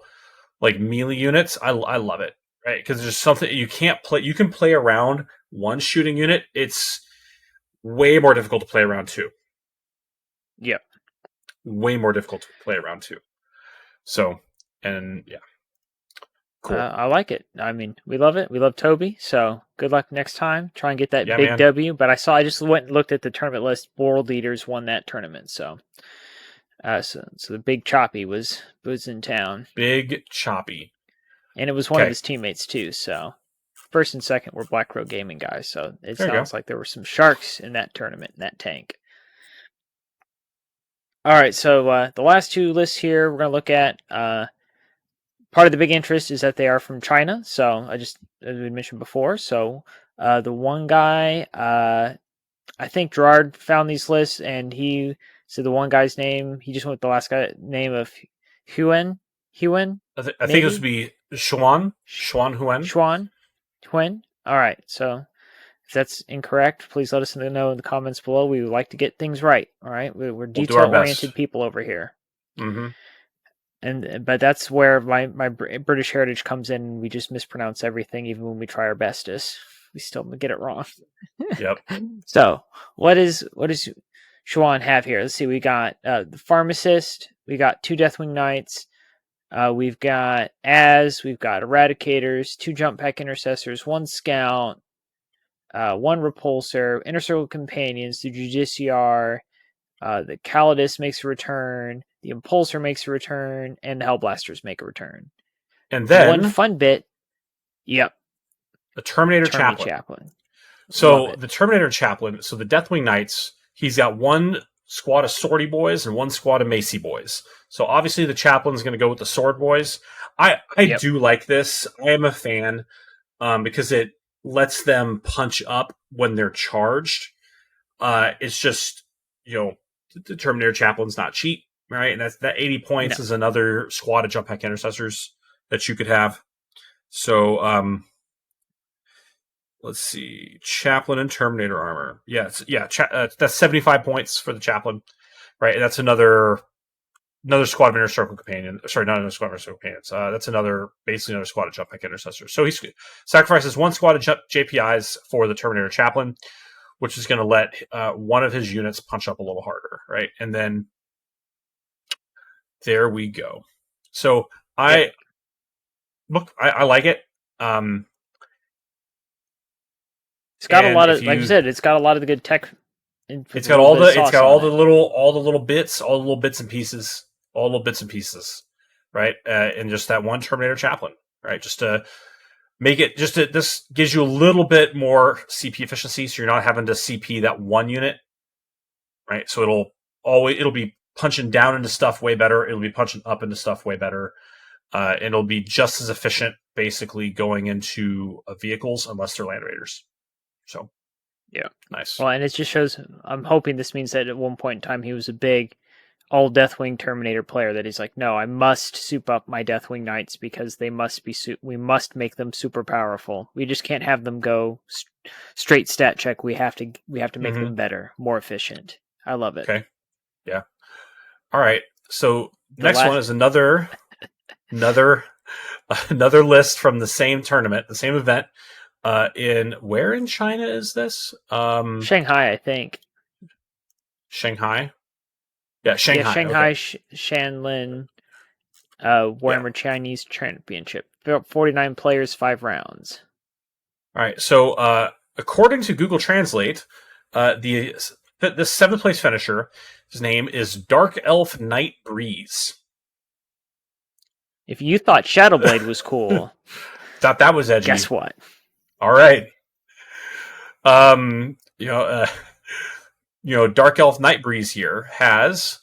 like, melee units, I love it, right? Because there's something you can't play. You can play around 1 shooting unit. It's way more difficult to play around 2. Yep. Way more difficult to play around 2. So, and yeah. Cool. I like it. I mean, we love it. We love Toby. So good luck next time. Try and get that big man. W. But I just went and looked at the tournament list. World leaders won that tournament. So, so the Big Choppy was in town. Big Choppy, and it was one of his teammates too. So first and second were Black Crow Gaming guys. So it sounds like there were some sharks in that tournament, in that tank. All right. So the last 2 lists here we're going to look at. Part of the big interest is that they are from China. So as we mentioned before. So the one guy, I think Gerard found these lists, and he said the one guy's name. He just went with the last guy name of Huan. I think this would be Xuan Huan. All right. So if that's incorrect, please let us know in the comments below. We would like to get things right. All right. We're detail-oriented people over here. Mm-hmm. But that's where my British heritage comes in. We just mispronounce everything, even when we try our bestest. We still get it wrong. Yep. So what does Xuan have here? Let's see. We got the pharmacist. We got 2 Deathwing Knights. We've got we've got Eradicators, 2 Jump Pack Intercessors, 1 Scout, 1 Repulsor, Inner Circle Companions, the Judiciar, the Calidus makes a return, the Impulsor makes a return, and the Hellblasters make a return. And then one fun bit, the Terminator Chaplain. So the Terminator Chaplain, so the Deathwing Knights, he's got 1 squad of Swordy Boys and 1 squad of Macy Boys. So obviously the Chaplain's going to go with the Sword Boys. I do like this. I am a fan because it lets them punch up when they're charged. It's just, the Terminator Chaplain's not cheap, right? And that 80 points is another squad of Jump Pack Intercessors that you could have. So, let's see. Chaplain and Terminator armor. That's 75 points for the Chaplain, right? And that's another squad of Inner Circle Companions. Sorry, not another squad of Inner Circle Companions. That's basically another squad of Jump Pack Intercessors. So he sacrifices 1 squad of JPIs for the Terminator Chaplain, which is going to let 1 of his units punch up a little harder, right? And then there we go. So I like it. It's got a lot of, like you said, it's got a lot of the good tech. It's got all the little bits and pieces, right? And just that 1 Terminator Chaplain, right? Just to make it, this gives you a little bit more CP efficiency, so you're not having to CP that 1 unit, right? So it'll be punching down into stuff way better. It'll be punching up into stuff way better. And it'll be just as efficient, basically, going into vehicles, unless they're Land Raiders. So, yeah, nice. Well, and it just shows. I'm hoping this means that at one point in time he was a big all Deathwing Terminator player. That he's like, no, I must soup up my Deathwing Knights because they must be. We must make them super powerful. We just can't have them go straight stat check. We have to make them better, more efficient. I love it. Okay. Yeah. All right. So next one is another list from the same tournament, the same event. Where in China is this? Shanghai, I think. Shanghai? Yeah, Shanghai. Yeah, Shanghai, okay. Shanlin, Warhammer Chinese Championship. 49 players, 5 rounds. All right. So, according to Google Translate, the 7th place finisher, his name is Dark Elf Night Breeze. If you thought Shadowblade was cool, thought that was edgy. Guess what? All right. Dark Elf Nightbreeze here has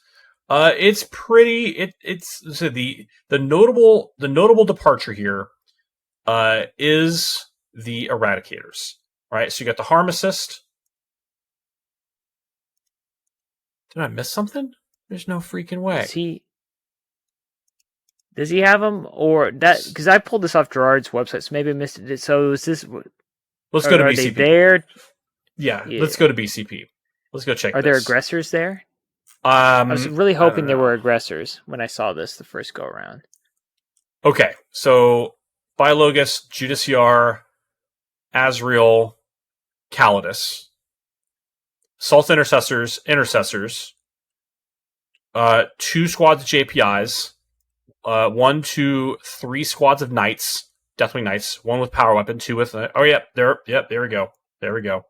it's pretty the notable departure here is the Eradicators. Right? So you got the Harm Assist. Did I miss something? There's no freaking way. Does he have them, or that? Because I pulled this off Gerard's website, so maybe I missed it. So is this? Let's go to BCP. Are they there? Yeah, let's go to BCP. Let's go check. Are there aggressors there? I was really hoping there were aggressors when I saw this the first go around. Okay, so Biologus, Judiciar, Azrael, Calidus, Salt Intercessors, 2 squads of JPIs, 1, 2, 3 squads of Knights, Deathwing Knights, 1 with power weapon, 2 with. There we go. There we go.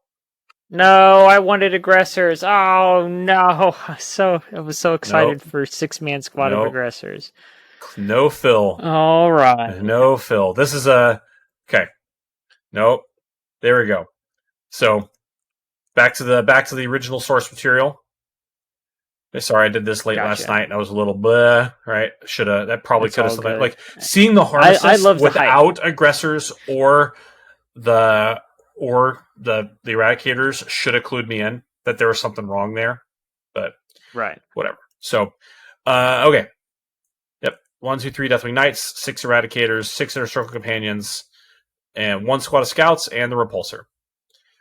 No, I wanted aggressors. Oh no! I was so excited for 6-man squad of aggressors. No fill. All right. No fill. This is a okay. Nope. There we go. So back to the original source material. Sorry, I did this late last night and I was a little blah. Right? That probably could have like seeing the Harnesses without aggressors or the Eradicators should have clued me in that there was something wrong there, but whatever. So, okay, yep, 1, 2, 3 Deathwing Knights, 6 Eradicators, 6 Inner Circle Companions, and 1 squad of Scouts and the Repulsor.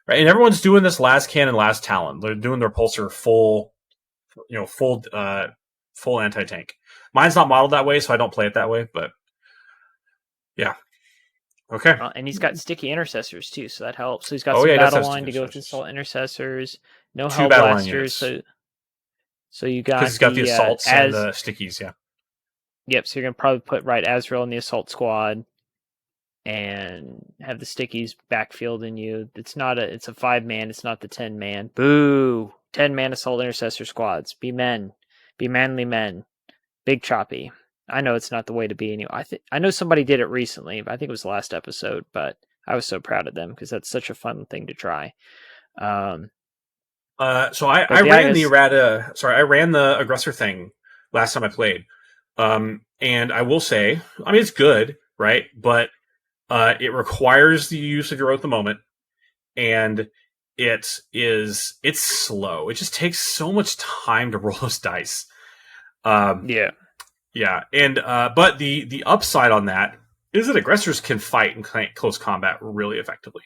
Right, and everyone's doing this last cannon, last Talon. They're doing the Repulsor full anti-tank. Mine's not modeled that way, so I don't play it that way. But yeah. Okay. And he's got sticky intercessors too, so that helps. So he's got some battle line to go with assault intercessors. No hell blasters, so you got he's got the assaults and the stickies, yeah. Yep. So you're gonna probably put Azrael in the assault squad, and have the stickies backfielding you. It's a 5-man. It's not the 10-man. Boo! 10-man assault intercessor squads. Be men. Be manly men. Big choppy. I know it's not the way to be anyway. I know somebody did it recently, but I think it was the last episode, but I was so proud of them because that's such a fun thing to try. So I ran the aggressor thing last time I played. And I will say, I mean, it's good, right? But it requires the use of your Oath of the Moment, and it's slow. It just takes so much time to roll those dice. Yeah, and but the upside on that is that aggressors can fight in close combat really effectively,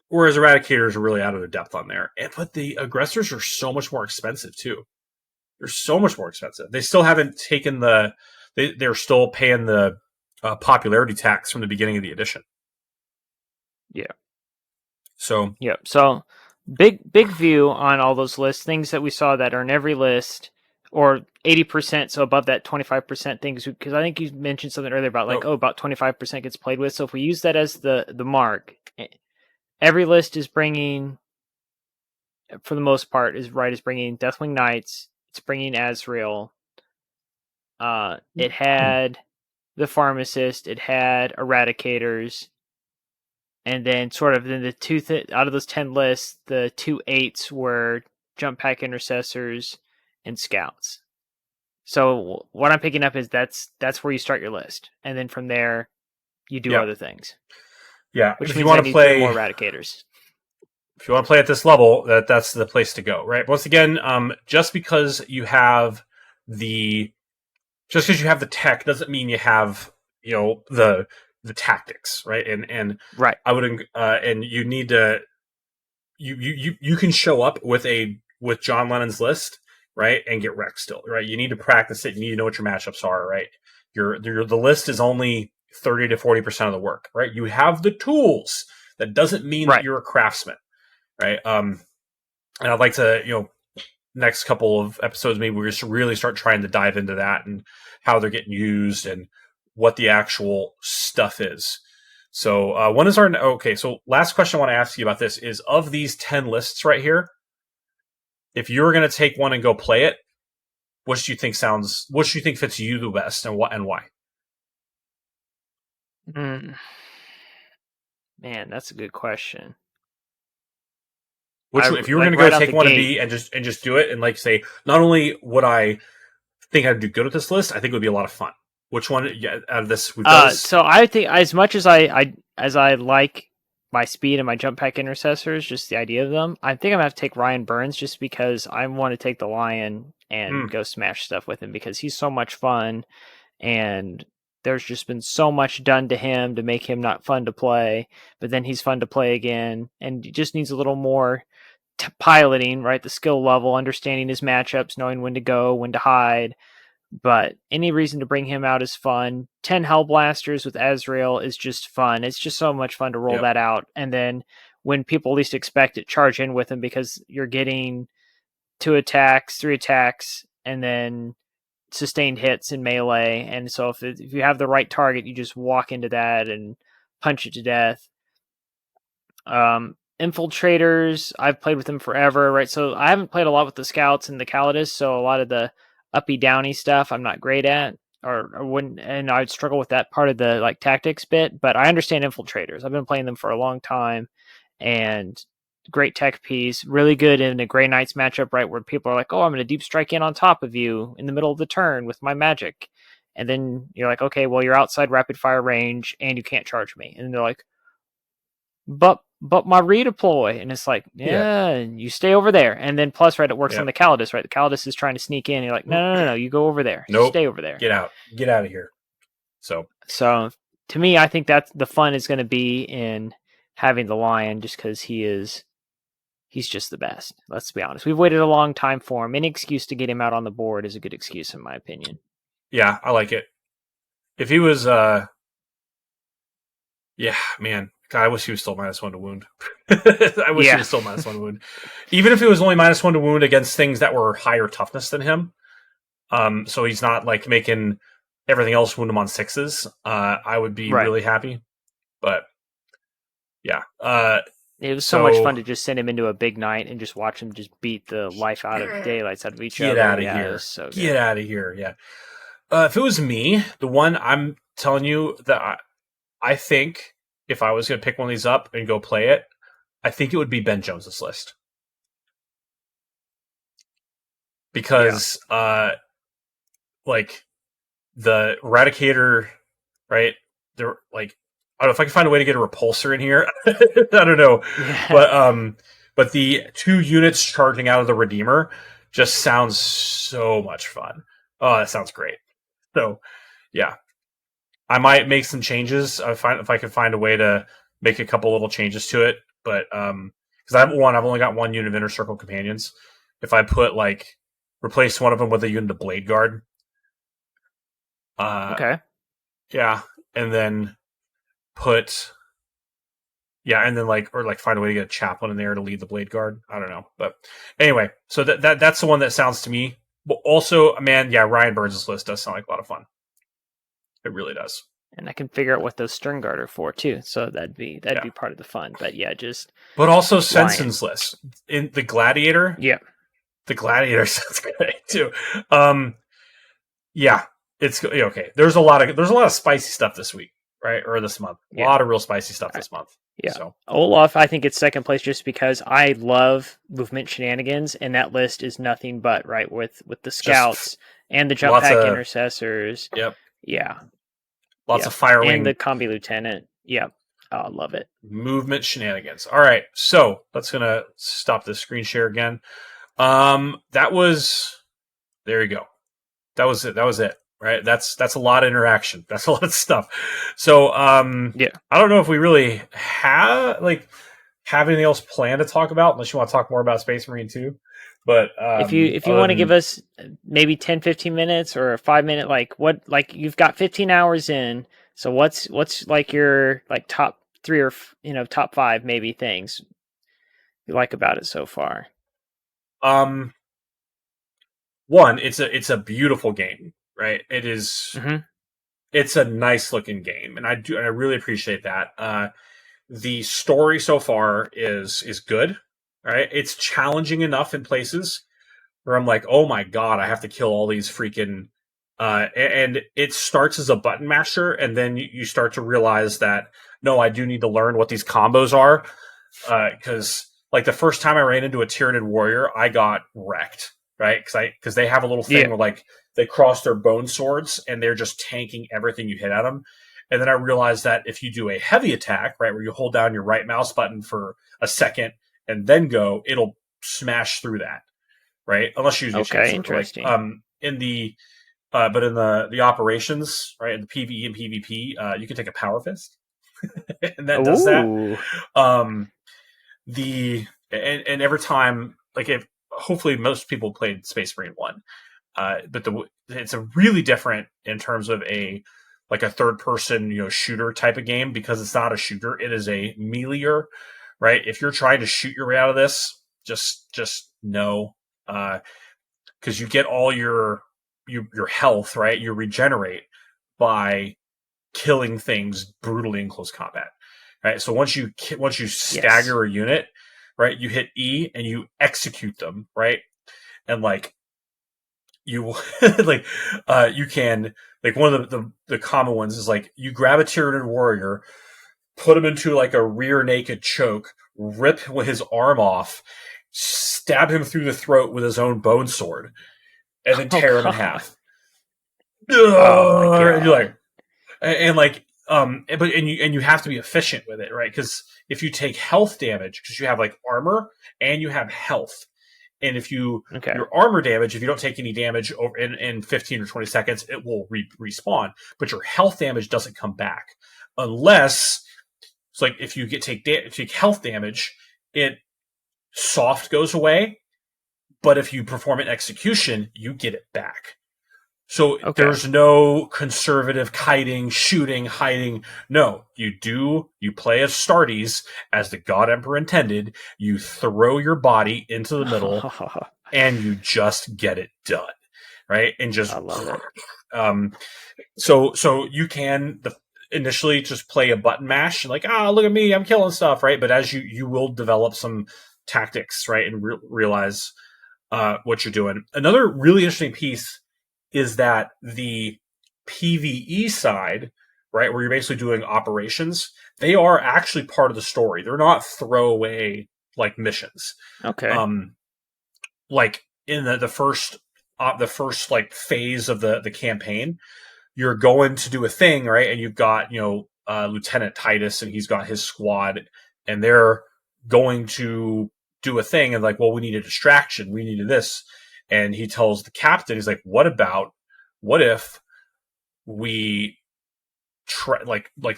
whereas Eradicators are really out of their depth on there. But the aggressors are so much more expensive too. They're so much more expensive. They still haven't taken they're still paying the popularity tax from the beginning of the edition. Yeah. So big view on all those lists, things that we saw that are in every list. Or 80%, so above that 25% things, because I think you mentioned something earlier about about 25% gets played with. So if we use that as the mark, every list is bringing, for the most part, is bringing Deathwing Knights. It's bringing Azrael. It had the Pharmacist. It had Eradicators. And then sort of then the out of those 10 lists, the 2 8s were Jump Pack Intercessors and Scouts. So what I'm picking up is that's where you start your list, and then from there you do other things. Yeah, which means I need 3 more Eradicators. If you want to play at this level, that's the place to go, right? Once again, just because you have the tech doesn't mean you have the tactics, right? And right, I would and you need to you can show up with John Lennon's list. Right, and get wrecked still. Right, you need to practice it. You need to know what your matchups are. Right, the list is only 30 to 40% of the work. Right, you have the tools. That doesn't mean that you're a craftsman. Right, and I'd like to next couple of episodes maybe we just really start trying to dive into that and how they're getting used and what the actual stuff is. So when is our so last question I want to ask you about this is of these 10 lists right here. If you were going to take one and go play it, what do you think fits you the best, and why? Man, that's a good question. If you were going to go take one and just do it, and say, not only would I think I'd do good with this list, I think it would be a lot of fun. Which one? Yeah, out of this, we've got So I think as much as I like my speed and my jump pack intercessors, just the idea of them, I think I'm gonna have to take Ryan Burns just because I want to take the Lion and go smash stuff with him because he's so much fun, and there's just been so much done to him to make him not fun to play, but then he's fun to play again, and he just needs a little more piloting, right? The skill level, understanding his matchups, knowing when to go, when to hide. But any reason to bring him out is fun. 10 Hellblasters with Azrael is just fun. It's just so much fun to roll that out. And then when people least expect it, charge in with him because you're getting 2 attacks, 3 attacks, and then sustained hits in melee. And so if you have the right target, you just walk into that and punch it to death. Infiltrators, I've played with them forever, right? So I haven't played a lot with the scouts and the Calidus, so a lot of the uppy downy stuff I'm not great at, or wouldn't, and I'd struggle with that part of the like tactics bit. But I understand infiltrators. I've been playing them for a long time, and great tech piece, really good in a Grey Knights matchup, right? Where people are like, "Oh, I'm going to deep strike in on top of you in the middle of the turn with my magic," and then you're like, "Okay, well you're outside rapid fire range and you can't charge me," and they're like, but my redeploy, and it's like, yeah, you stay over there. And then plus, right, it works on the Calidus, right? The Calidus is trying to sneak in. You're like, no, you go over there. Nope. Stay over there. Get out of here. So to me, I think that the fun is going to be in having the Lion, just because he's just the best. Let's be honest. We've waited a long time for him. Any excuse to get him out on the board is a good excuse, in my opinion. Yeah, I like it. If he was, yeah, man. God, I wish he was still -1 to wound. I wish he was still -1 to wound. Even if he was only -1 to wound against things that were higher toughness than him. So he's not like making everything else wound him on 6s. I would be really happy. But yeah. It was so much fun to just send him into a big night and just watch him just beat the life out of daylights out of each other. Get out of here. So get out of here. Yeah. If it was me, the one I'm telling you that I think if I was going to pick one of these up and go play it, I think it would be Ben Jones's list. Because, like, the Eradicator, right? They're like, I don't know if I can find a way to get a repulsor in here. I don't know. Yeah. But the 2 units charging out of the Redeemer just sounds so much fun. Oh, that sounds great. So, yeah. I might make some changes. If I can find a way to make a couple little changes to it, but because I've only got 1 unit of Inner Circle Companions. If I put replace one of them with a unit of Blade Guard, okay, yeah, and then find a way to get a chaplain in there to lead the Blade Guard. I don't know, but anyway, so that's the one that sounds to me. But also, man, yeah, Ryan Burns' list does sound like a lot of fun. It really does. And I can figure out what those Stern Guard are for too. So that'd be part of the fun. But yeah, But also Svensson's list. In the Gladiator. Yeah. The Gladiator sounds great too. Yeah. It's okay. There's a lot of spicy stuff this week, right? Or this month. A lot of real spicy stuff this month. Yeah. So Olaf, I think it's second place just because I love movement shenanigans, and that list is nothing but right with the scouts and the jump pack intercessors. Yep. Yeah. Lots of fire wing. And the combi lieutenant. Yeah. Oh, I love it. Movement shenanigans. All right. So let's gonna stop the screen share again. That was, there you go. That was it. Right. That's a lot of interaction. That's a lot of stuff. So, yeah, I don't know if we really have anything else planned to talk about, unless you want to talk more about Space Marine 2. But if you want to give us maybe 10, 15 minutes or a 5-minute, you've got 15 hours in. So what's your top 3 or top 5 maybe things you like about it so far? One, it's a beautiful game, right? It is. Mm-hmm. It's a nice looking game, and I really appreciate that. The story so far is good. Right, it's challenging enough in places where I'm like, oh my god, I have to kill all these freaking. And it starts as a button masher, and then you start to realize that no, I do need to learn what these combos are, because the first time I ran into a Tyranid warrior, I got wrecked. right? Because they have a little thing where like they cross their bone swords and they're just tanking everything you hit at them. And then I realized that if you do a heavy attack, right, where you hold down your right mouse button for a second and then go, it'll smash through that, right? Unless you use your chainsaw. Interesting. Like, in the but in the operations, right, in the PvE and PvP, you can take a power fist, and that does that. And every time, like, if hopefully most people played Space Marine 1, but it's a really different in terms of a third person shooter type of game, because it's not a shooter, it is a meleeer, right? If you're trying to shoot your way out of this, just no, because you get all your health, right? You regenerate by killing things brutally in close combat, right? So once you stagger a unit, right, you hit E and you execute them, right? And like you like you can, like, one of the common ones is like you grab a Tyranid warrior, put him into like a rear naked choke, rip his arm off, stab him through the throat with his own bone sword, and then tear him in half. Oh my God. And you're like, and you have to be efficient with it, right? Because if you take health damage, because you have like armor and you have health, and if your armor damage, if you don't take any damage over in 15 or 20 seconds, it will respawn, but your health damage doesn't come back unless it's like if you take health damage, it soft goes away, but if you perform an execution, you get it back. So there's no conservative kiting, shooting, hiding. No, you play Astartes as the God Emperor intended. You throw your body into the middle and you just get it done, right? And just, I love it. So you can initially just play a button mash, like, look at me, I'm killing stuff, right? But as you will develop some tactics, right? And realize what you're doing. Another really interesting piece is that the PvE side, right, where you're basically doing operations, they are actually part of the story. They're not throwaway like missions. Like in the first like phase of the campaign, you're going to do a thing, right? And you've got Lieutenant Titus, and he's got his squad, and they're going to do a thing, and like, well, we need a distraction, we needed this. And he tells the captain, he's like, what if we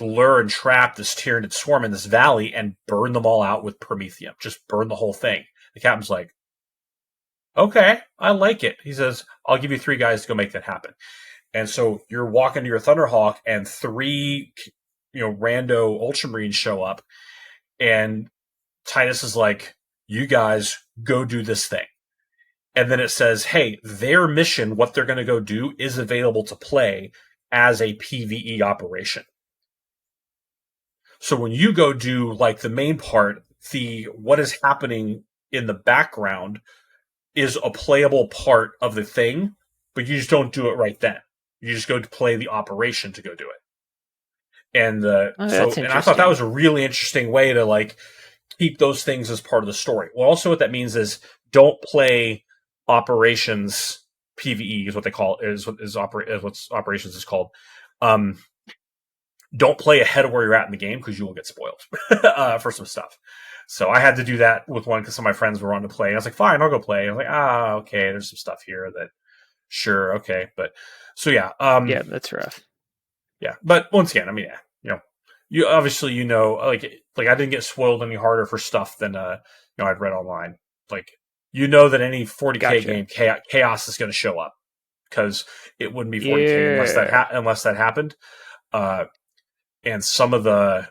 lure and trap this Tyranid swarm in this valley and burn them all out with Promethium? Just burn the whole thing. The captain's like, okay, I like it. He says, I'll give you 3 guys to go make that happen. And so you're walking to your Thunderhawk, and 3, rando Ultramarines show up, and Titus is like, you guys go do this thing. And then it says, hey, their mission, what they're going to go do, is available to play as a PvE operation. So when you go do like the main part, what is happening in the background is a playable part of the thing, but you just don't do it right then. You just go to play the operation to go do it. And and I thought that was a really interesting way to like keep those things as part of the story. Well, also what that means is don't play operations PvE is what they call it, is what operations is called. Don't play ahead of where you're at in the game, because you will get spoiled for some stuff. So I had to do that with one because some of my friends were on to play. And I was like, fine, I'll go play. I was like, okay, there's some stuff here that, sure, okay, but so yeah, yeah, that's rough. Yeah, but once again, I mean, yeah, you obviously like I didn't get spoiled any harder for stuff than I'd read online. Like, that any 40K game, chaos is going to show up, because it wouldn't be 40K unless that happened. And some of the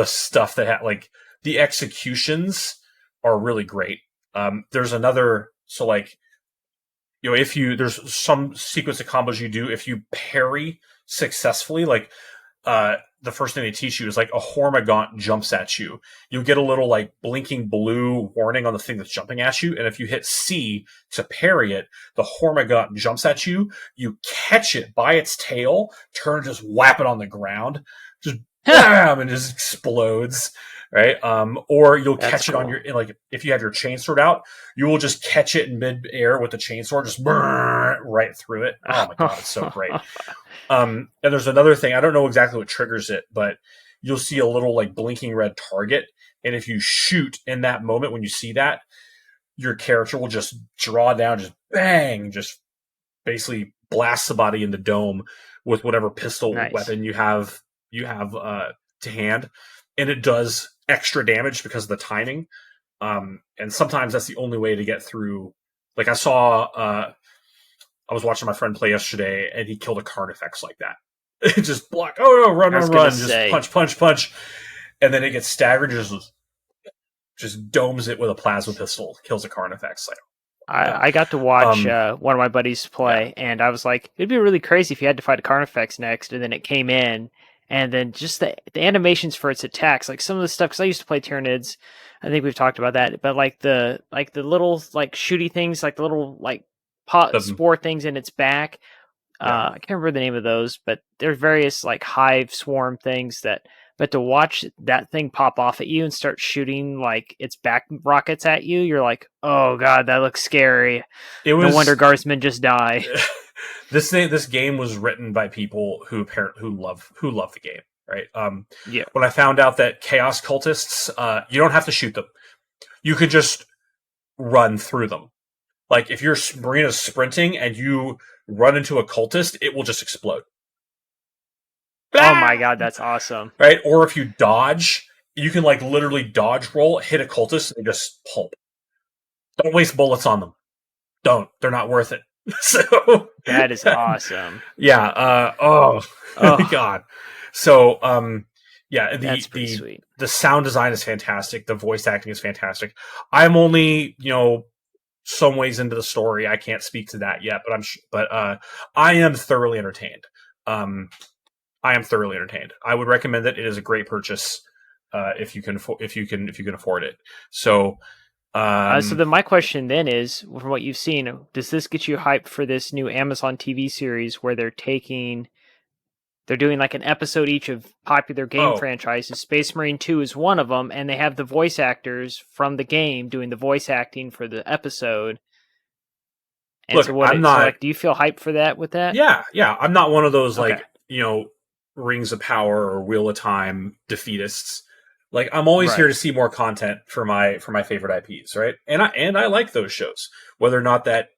stuff that like the executions are really great. There's another, so like, there's some sequence of combos you do if you parry successfully, like the first thing they teach you is like a Hormagaunt jumps at you. You get a little like blinking blue warning on the thing that's jumping at you, and if you hit C to parry it, the Hormagaunt jumps at you. You catch it by its tail, turn, just whap it on the ground. Just bam, and just explodes. Right. Or you'll That's catch it on cool. your, like, if you have your chainsword out, you will just catch it in mid-air with the chainsaw, just right through it. Oh my God, it's so great. And there's another thing. I don't know exactly what triggers it, but you'll see a little like blinking red target. And if you shoot in that moment when you see that, your character will just draw down, just bang, just basically blast somebody in the dome with whatever pistol Nice. weapon you have to hand, and it does extra damage because of the timing. And sometimes that's the only way to get through. Like I was watching my friend play yesterday, and he killed a Carnifex like that. Just block. Oh no! Run, I was run, gonna run! Just say, punch, punch, punch, and then it gets staggered. Just domes it with a plasma pistol. Kills a Carnifex. Like, yeah. I got to watch Um, one of my buddies yeah. play, and I was like, it'd be really crazy if you had to fight a Carnifex next, and then it came in, and then just the animations for its attacks, like some of the stuff, because I used to play Tyranids, I think we've talked about that, but like the little like shooty things, like the little like pot The, spore things in its back. yeah. I can't remember the name of those, but there's various like hive swarm things that. But to watch that thing pop off at you and start shooting like its back rockets at you, you're like, "Oh God, that looks scary." It No wonder was guardsmen just die. this game was written by people who love the game, right? Yeah. When I found out that chaos cultists, you don't have to shoot them; you could just run through them. Like if your Marina's sprinting and you run into a cultist, it will just explode. Oh my Ah! God, that's awesome. Right? Or if you dodge, you can like literally dodge roll, hit a cultist, and just pulp. Don't waste bullets on them. Don't. They're not worth it. So That is awesome. yeah. Oh Oh, God. So yeah. that's pretty sweet. The sound design is fantastic. The voice acting is fantastic. I'm only some ways into the story. I can't speak to that yet, but I am thoroughly entertained. I am thoroughly entertained. I would recommend it. It is a great purchase if you can afford it. So So then my question then is, from what you've seen, does this get you hyped for this new Amazon TV series where they're doing like an episode each of popular game oh, franchises? Space Marine 2 is one of them, and they have the voice actors from the game doing the voice acting for the episode. And look, so I'm so not. like, do you feel hyped for that with that? Yeah, I'm not one of those Okay. like Rings of Power or Wheel of Time defeatists. Like I'm always here Right. to see more content for my favorite IPs, right? And I like those shows, whether or not that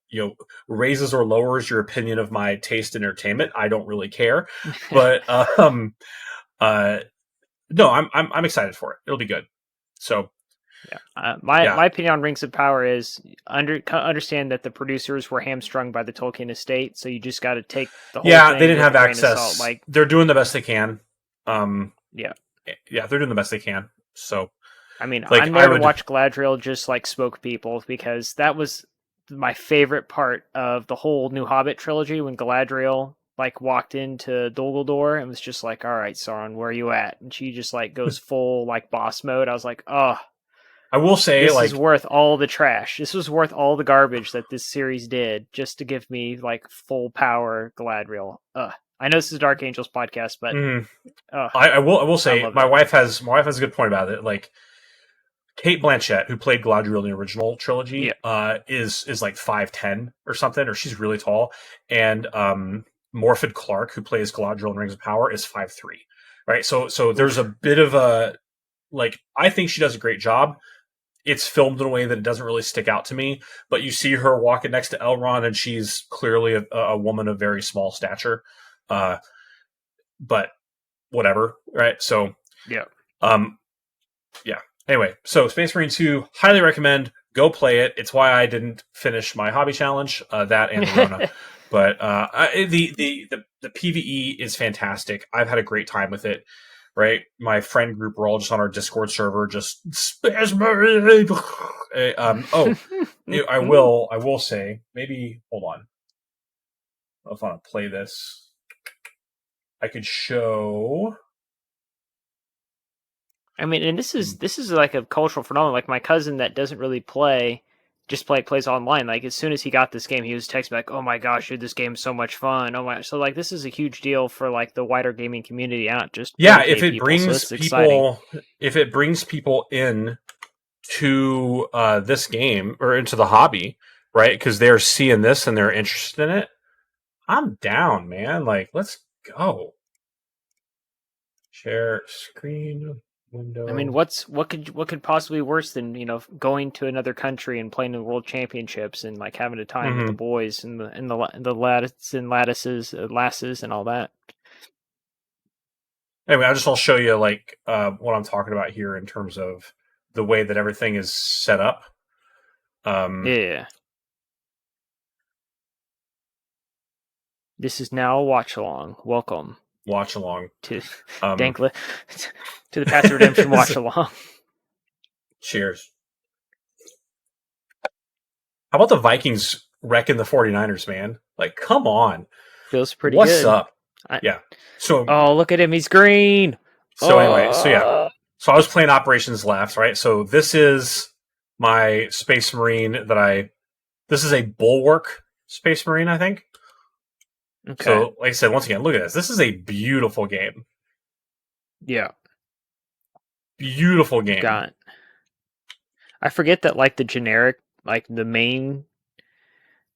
raises or lowers your opinion of my taste in entertainment. I don't really care, but uh, no, I'm excited for it. It'll be good. So Yeah. My yeah, my opinion on Rings of Power is understand that the producers were hamstrung by the Tolkien estate, so you just got to take the whole yeah, they thing didn't with have a grain of salt. access. Like, They're doing the best they can. Um, yeah. yeah, they're doing the best they can. So I mean, like I'm I there to would. watch Galadriel just like smoke people because that was my favorite part of the whole New Hobbit trilogy when Galadriel like walked into Dol Guldur and was just like, "All right, Sauron, where are you at?" And she just like goes full like boss mode. I was like, "Oh, I will say, this is like, worth all the trash. This was worth all the garbage that this series did just to give me like full power Galadriel." Ugh. I know this is Dark Angels podcast, but mm, ugh, I will I say, love that. my wife has a good point about it. Like, Kate Blanchett, who played Galadriel in the original trilogy, Yeah. is like 5'10" or something, or she's really tall, and Morfydd Clark, who plays Galadriel in Rings of Power, is 5'3". Right, so there's a Oof. bit of a like. I think she does a great job. It's filmed in a way that it doesn't really stick out to me, but you see her walking next to Elrond, and she's clearly a woman of very small stature. Uh, but whatever, right? So, Yeah. um, yeah. Anyway, so Space Marine 2, highly recommend. Go play it. It's why I didn't finish my hobby challenge, that and the Rona. But the PVE is fantastic. I've had a great time with it. Right, my friend group, we're all just on our Discord server, just Space Marine. I will say, maybe hold on. If I want to play this, I could show. I mean, and this is like a cultural phenomenon. Like my cousin that doesn't really play just plays online. Like as soon as he got this game, he was texting like, "Oh my gosh, dude, this game's so much fun!" Oh my, so like this is a huge deal for like the wider gaming community, not just 40K people. So it's exciting. If it brings people in to this game or into the hobby, right? Because they're seeing this and they're interested in it. I'm down, man. Like, let's go. Share screen window. I mean, what could possibly worse than going to another country and playing in the World Championships and like having a time with the boys and the lattices lasses and all that. Anyway, I'll show you like what I'm talking about here in terms of the way that everything is set up. Yeah. This is now a watch along. Welcome. Watch along to Dank to the Path to Redemption watch along. Cheers. How about the Vikings wrecking the 49ers, man? Like, come on. Feels pretty What's good. up? Yeah. So look at him, he's green. So anyway, so I was playing Operations Left, right? So this is my Space Marine this is a Bulwark Space Marine, I think. Okay. So, like I said, once again, look at this. This is a beautiful game. Yeah. Beautiful game. Got it. I forget that, like, the generic, like, the main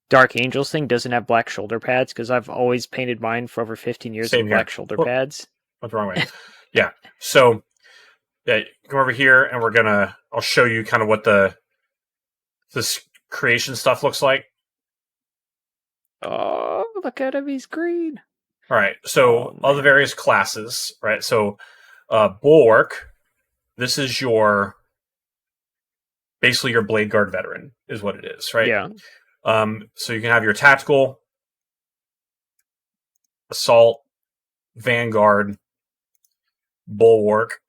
Dark Angels thing doesn't have black shoulder pads, because I've always painted mine for over 15 years with black shoulder pads. What's wrong with it? Yeah. So, yeah, come over here, and I'll show you kind of what this creation stuff looks like. Oh, look at him, he's green. All right, so all the various classes, right? So, Bulwark, this is basically your Blade Guard veteran, is what it is, right? Yeah. So you can have your Tactical, Assault, Vanguard, Bulwark,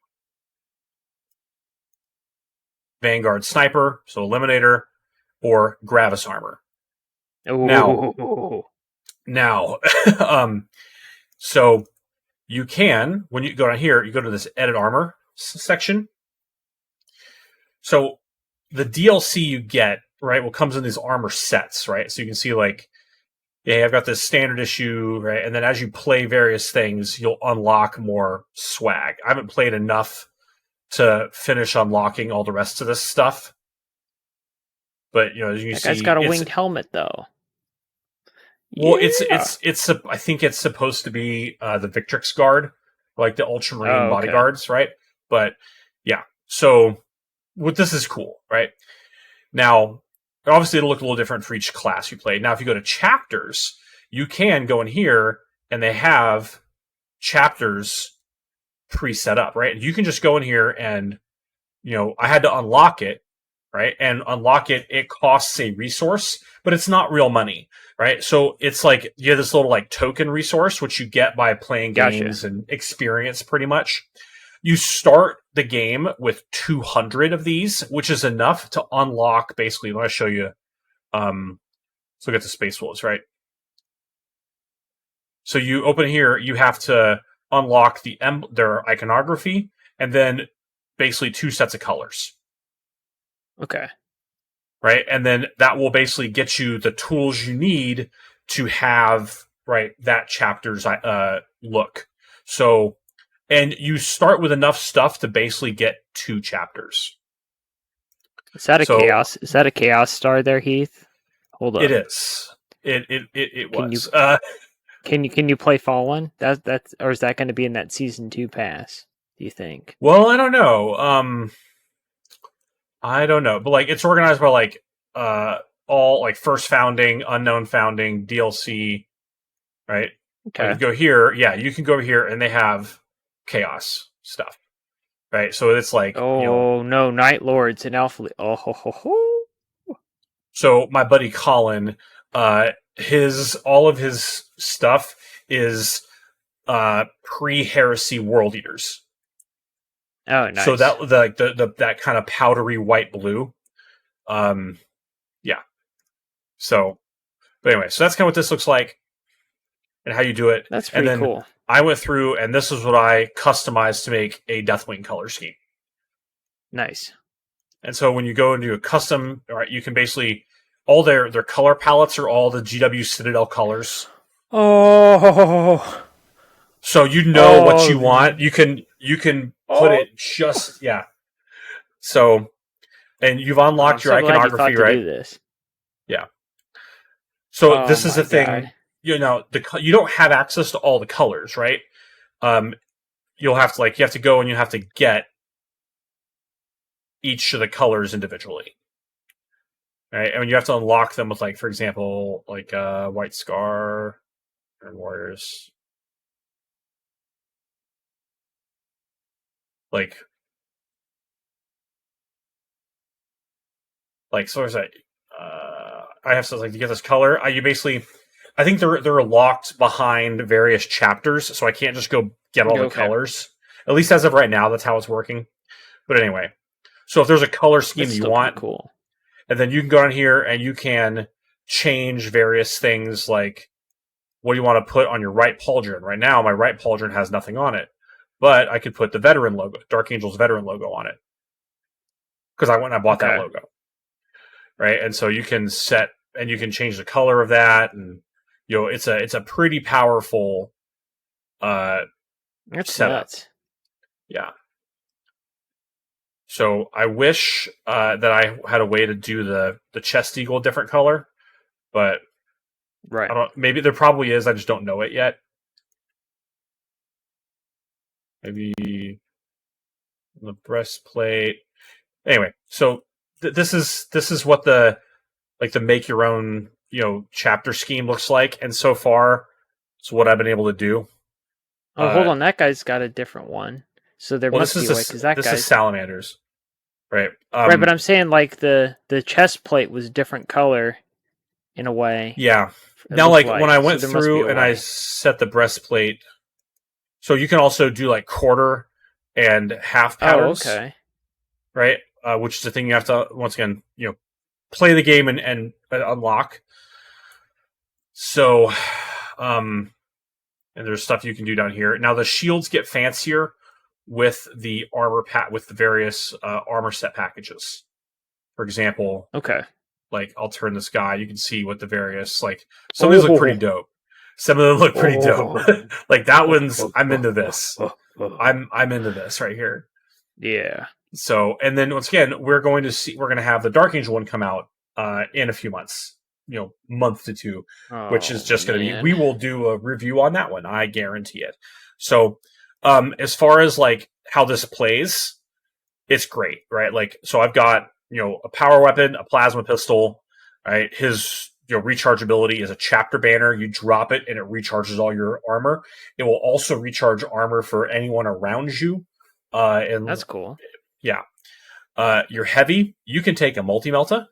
Vanguard Sniper, so Eliminator, or Gravis Armor. Ooh. Now, so you can, when you go down here, you go to this Edit Armor section. So the DLC you get, right, comes in these armor sets, right? So you can see, like, yeah, I've got this standard issue, right? And then as you play various things, you'll unlock more swag. I haven't played enough to finish unlocking all the rest of this stuff. But, as you see, that guy's got a winged helmet, though. Well, it's I think it's supposed to be the Victrix Guard, like the Ultramarine bodyguards, right? But yeah, so this is cool, right? Now, obviously, it'll look a little different for each class you play. Now, if you go to chapters, you can go in here, and they have chapters pre-set up, right? You can just go in here and, I had to unlock it, right? And unlock it, it costs a resource, but it's not real money, right? So it's like you have this little like token resource, which you get by playing games and experience pretty much. You start the game with 200 of these, which is enough to unlock basically, let me show you. Let's look at the Space Wolves, right? So you open here, you have to unlock their iconography, and then basically 2 sets of colors. Okay. Right, and then that will basically get you the tools you need to have, right, that chapter's look. So, and you start with enough stuff to basically get 2 chapters. Is that a chaos? Is that a chaos star there, Heath? Hold on. It is. It was. Can you play Fallen? That's or is that going to be in that season 2 pass? Do you think? Well, I don't know. I don't know, but like it's organized by like all like first founding, unknown founding, DLC, right? Okay. Like, you go here, you can go over here, and they have chaos stuff, right? So it's like no, Night Lords and Alpha. Oh ho ho ho. So my buddy Colin, all of his stuff is pre-heresy World Eaters. Oh, nice. So that that kind of powdery white blue, yeah. So, but anyway, so that's kind of what this looks like, and how you do it. That's pretty cool. I went through, and this is what I customized to make a Deathwing color scheme. Nice. And so when you go into a custom, all right, you can basically all their color palettes are all the GW Citadel colors. Oh. So you know what you want. You can put it just So and you've unlocked I'm your so glad you iconography, thought to right? do this. Yeah. So Oh this is my the god. thing. You know, you don't have access to all the colors, right? You'll have to you have to go and you have to get each of the colors individually, right? And you have to unlock them with for example, White Scar and Warriors, like so. Is that I have to to get this color. You basically, I think they're locked behind various chapters, so I can't just go get all the colors. At least as of right now, that's how it's working. But anyway, so if there's a color scheme that you want, cool. And then you can go down here and you can change various things like what do you want to put on your right pauldron. Right now, my right pauldron has nothing on it, but I could put the veteran logo, Dark Angel's veteran logo on it because I went and I bought that logo, right? And so you can set and you can change the color of that, and it's a pretty powerful That's setup. nuts. Yeah. So I wish that I had a way to do the chest eagle a different color, but right. I don't. Maybe there probably is. I just don't know it yet. Maybe the breastplate. Anyway, so this is what the make your own chapter scheme looks like, and so far, it's what I've been able to do. Oh, hold on, that guy's got a different one. So there must be a way because that this is Salamanders, right? Right, but I'm saying the chest plate was different color in a way. Yeah. Now, when I went through and I set the breastplate, so you can also do quarter and half patterns. Oh, okay. Right, which is the thing you have to once again play the game and unlock. So, and there's stuff you can do down here. Now the shields get fancier with the armor with the various armor set packages. For example, I'll turn this guy. You can see what the various some of these look pretty dope. Some of them look pretty dope. That one's I'm into this. I'm into this right here. Yeah. So, and then once again, we're going to have the Dark Angel one come out in a few months, month to two, which is just going to be, we will do a review on that one. I guarantee it. So, as far as how this plays, it's great, right? So I've got, a power weapon, a plasma pistol, right? His, rechargeability is a chapter banner. You drop it and it recharges all your armor. It will also recharge armor for anyone around you. And that's cool. Yeah. You're heavy. You can take a multi-melta.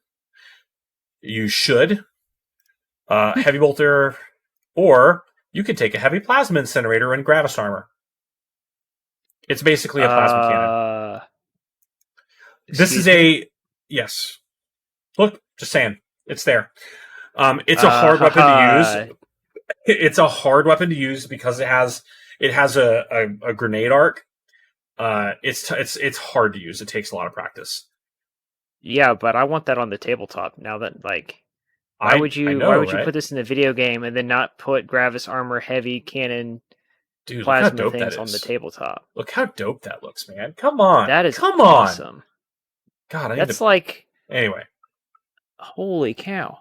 You should. Heavy bolter. Or you can take a heavy plasma incinerator and gravis armor. It's basically a plasma cannon. This is yes. Look, just saying. It's there. It's a hard weapon to use. It's a hard weapon to use because it has a grenade arc. It's hard to use. It takes a lot of practice. Yeah, but I want that on the tabletop now. That why would you put this in the video game and then not put Gravis armor heavy cannon plasma things on the tabletop? Look how dope that looks, man! Come on, that is awesome. On. God, anyway. Holy cow!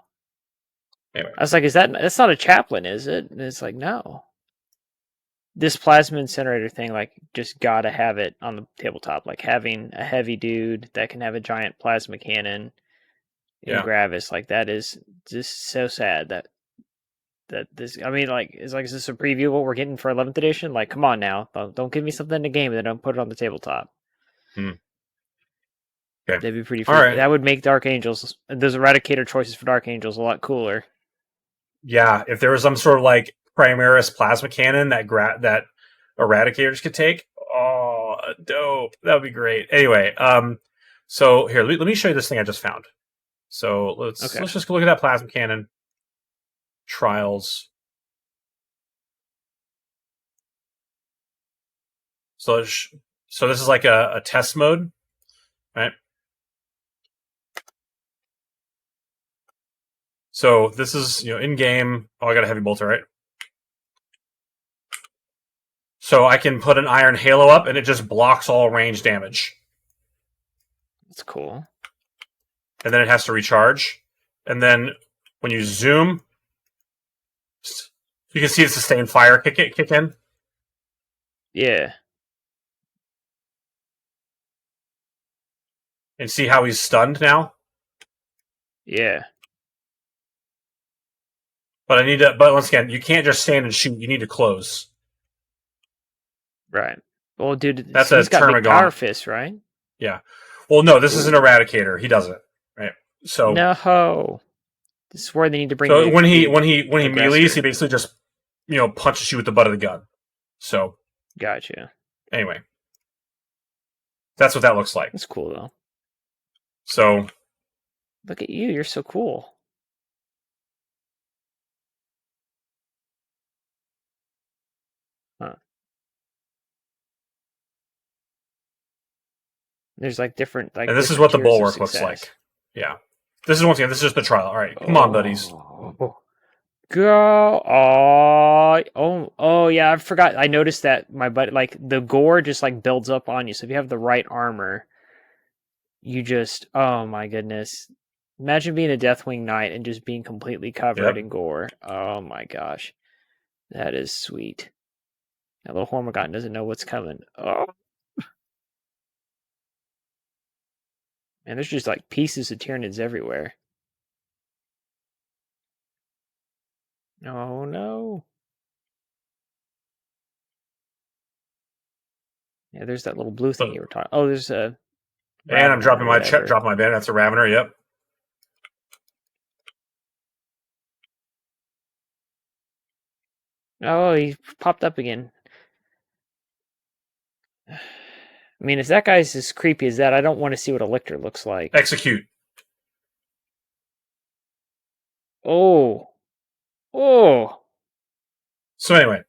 Anyway, I was like, that's not a chaplain, is it? And it's like, no. This plasma incinerator thing, just gotta have it on the tabletop. Having a heavy dude that can have a giant plasma cannon in Gravis, that is just so sad that this. I mean, is this a preview of what we're getting for 11th edition? Come on now, don't give me something in the game and then don't put it on the tabletop. Okay. That'd be pretty. Right. That would make Dark Angels, those Eradicator choices for Dark Angels, a lot cooler. Yeah, if there was some sort of Primaris plasma cannon that Eradicators could take, oh, dope! That would be great. Anyway, so here, let me show you this thing I just found. So let's just look at that plasma cannon trials. So this is a test mode, right? So this is, in game. Oh, I got a heavy bolter, right? So I can put an iron halo up, and it just blocks all range damage. That's cool. And then it has to recharge. And then when you zoom, you can see the sustained fire kick in. Yeah. And see how he's stunned now? Yeah. But but once again, you can't just stand and shoot. You need to close. Right. Well, dude, That's he's got big power Termagant. fists, right? Yeah. Well, no, this is an Eradicator. He doesn't. Right. So no. This is where they need to bring. So when he melees, he basically just punches you with the butt of the gun. So gotcha. Anyway, that's what that looks like. That's cool though. So look at you. You're so cool. Huh. There's different and this is what the bulwark looks like. Yeah. This is once again. This is just the trial. All right, come on, buddies. Go! Oh! Yeah! I forgot. I noticed that my butt, the gore, just builds up on you. So if you have the right armor, you just oh my goodness! Imagine being a Deathwing Knight and just being completely covered in gore. Oh my gosh, that is sweet. That little Hormigant doesn't know what's coming. Oh. And there's just pieces of Tyranids everywhere. Oh no. Yeah, there's that little blue thing you were talking. Oh, there's a. And I'm dropping my bandit. That's a Ravener. Yep. Oh, he popped up again. I mean, if that guy's as creepy as that, I don't want to see what a lictor looks like. Execute. Oh. So anyway,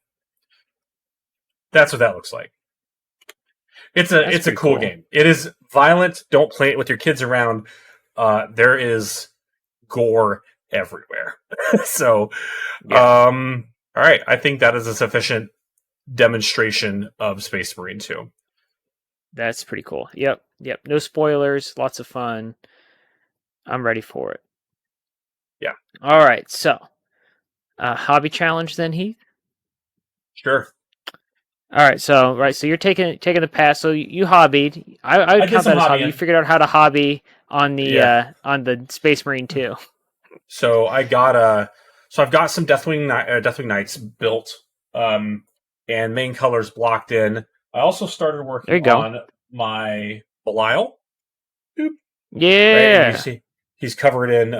that's what that looks like. It's a cool game. It is violent. Don't play it with your kids around. There is gore everywhere. So, yeah. All right. I think that is a sufficient demonstration of Space Marine 2. That's pretty cool. Yep. No spoilers. Lots of fun. I'm ready for it. Yeah. All right. So, hobby challenge then, Heath? Sure. All right. So you're taking the pass. So you hobbied. I would count that as hobby. You figured out how to hobby on the Space Marine 2. So I've got some Deathwing Knights built, and main colors blocked in. I also started working on my Belial. Boop. Yeah. Right? You see, he's covered in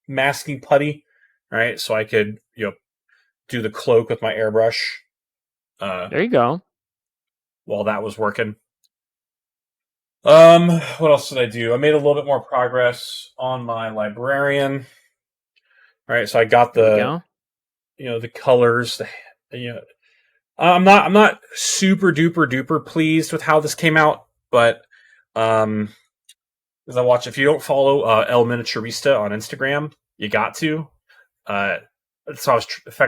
masking putty, right? So I could do the cloak with my airbrush. There you go. While that was working. What else did I do? I made a little bit more progress on my librarian. All right, so I got the colors. I'm not super duper pleased with how this came out, but as I watch, if you don't follow El Miniaturista on Instagram, you got to. So I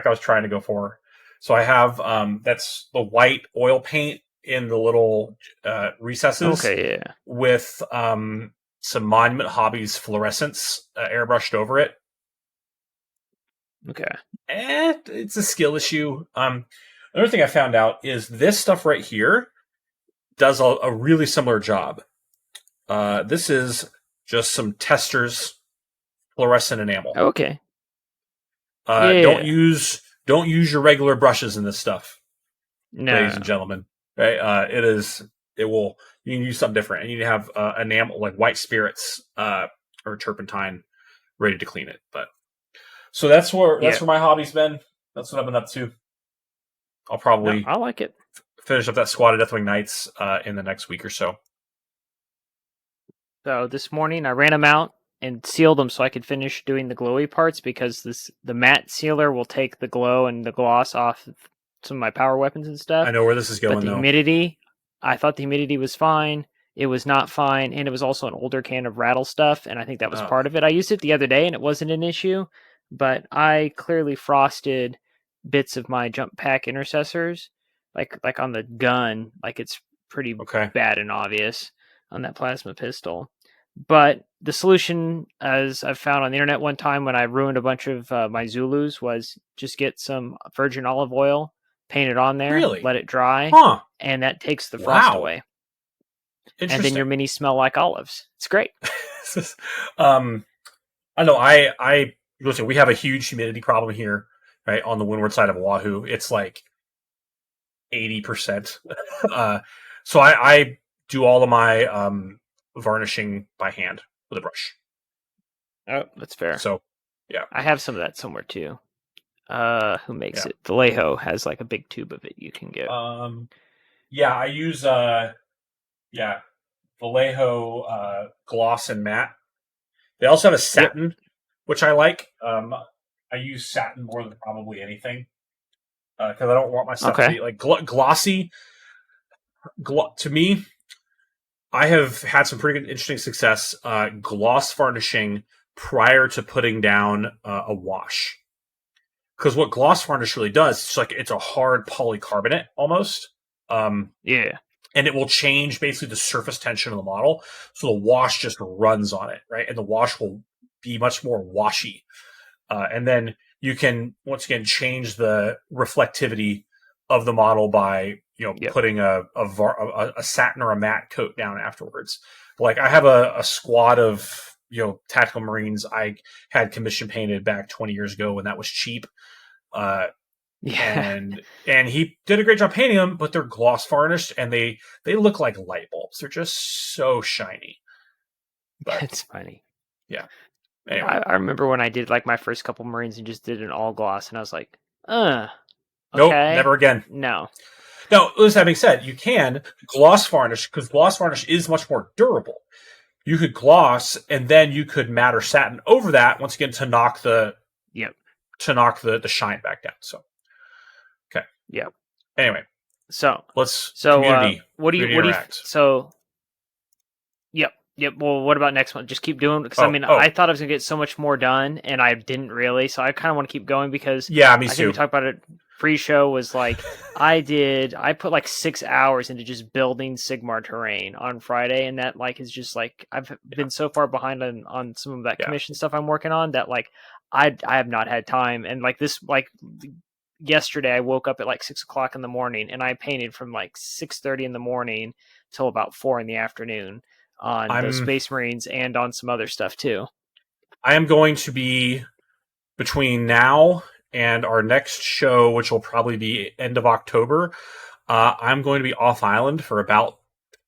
was trying to go for. So I have that's the white oil paint in the little recesses. Okay, yeah. With some Monument Hobbies fluorescence airbrushed over it. Okay. It's a skill issue. Another thing I found out is this stuff right here does a really similar job. This is just some Testors fluorescent enamel. Okay. Don't use your regular brushes in this stuff, ladies and gentlemen. Right? You can use something different, and you have enamel like white spirits or turpentine ready to clean it. But so that's where my hobby's been. That's what I've been up to. I'll probably I like it. Finish up that squad of Deathwing Knights in the next week or so. So this morning I ran them out and sealed them so I could finish doing the glowy parts, because the matte sealer will take the glow and the gloss off some of my power weapons and stuff. I know where this is going. But humidity, I thought the humidity was fine. It was not fine, and it was also an older can of rattle stuff, and I think that was Oh, part of it. I used it the other day, and it wasn't an issue, but I clearly frosted bits of my jump pack intercessors, like on the gun, like it's pretty okay. bad and obvious on that plasma pistol. But the solution, as I've found on the internet one time when I ruined a bunch of my Zulus, was just get some virgin olive oil, paint it on there, Really? let it dry, Huh. and that takes the frost Wow. away. And then Interesting. your minis smell like olives. It's great. um, I know. I listen. We have a huge humidity problem here, right on the windward side of Oahu. It's like 80%. So I do all of my varnishing by hand with a brush. Oh, that's fair. So yeah. I have some of that somewhere too. Who makes Yeah. it? Vallejo has like a big tube of it you can get. Yeah, I use yeah, Vallejo gloss and matte. They also have a Yep. satin, which I like. I use satin more than probably anything because I don't want my stuff to Okay. be like glossy. To me, I have had some pretty good, interesting success gloss varnishing prior to putting down a wash. Because what gloss varnish really does, it's like it's a hard polycarbonate almost. Yeah. And it will change basically the surface tension of the model. So the wash just runs on it, right? And the wash will be much more washy. And then you can, once again, change the reflectivity of the model by, Yep. putting a satin or a matte coat down afterwards. Like I have a squad of, tactical Marines I had commission painted back 20 years ago when that was cheap. Yeah. And he did a great job painting them, but they're gloss varnished and they look like light bulbs. They're just so shiny. But It's funny. yeah. Yeah, Anyway, I remember when I did like my first couple Marines and just did an all gloss, and I was like, nope, okay, never again. no. Now, with that being said, you can gloss varnish because gloss varnish is much more durable. You could gloss and then you could matte or satin over that once again to knock the Yep. shine back down. So okay. Yep. Anyway, So, let's so what do you interact. so yep. Yep. Well, what about next one? Just keep doing because I Oh, mean, I thought I was gonna get so much more done, and I didn't really. So I kind of want to keep going because yeah, me I think we too. talked about it pre-show. Was like I put like 6 hours into just building Sigmar terrain on Friday, and that like is just like I've Yeah, been so far behind on some of that yeah. commission stuff I'm working on that like I have not had time, and like this like yesterday I woke up at like 6 o'clock in the morning and I painted from like 6:30 in the morning till about 4 in the afternoon on those I'm Space Marines and on some other stuff too. I am going to be between now and our next show, which will probably be end of October. I'm going to be off island for about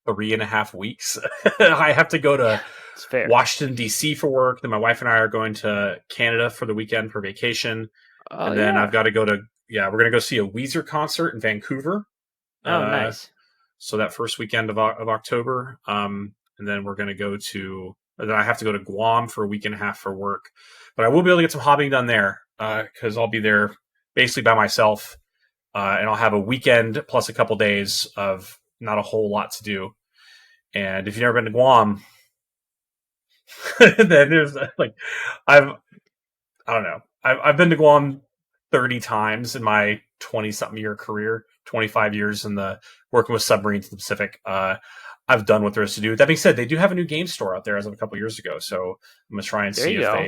3.5 weeks. I have to go to It's fair. Washington D.C. for work. Then my wife and I are going to Canada for the weekend for vacation, Oh and then I've yeah. got to go to we're going to go see a Weezer concert in Vancouver. Oh Uh, nice. so that first weekend of October, and then we're going to go to. Then I have to go to Guam for a week and a half for work, but I will be able to get some hobbying done there because I'll be there basically by myself, and I'll have a weekend plus a couple days of not a whole lot to do. And if you've never been to Guam, then there's like I don't know. I've been to Guam 30 times in my 20 something year career, 25 years in the working with submarines in the Pacific. I've done what there is to do. That being said, they do have a new game store out there as of a couple years ago. So I'm gonna try and There see you if go.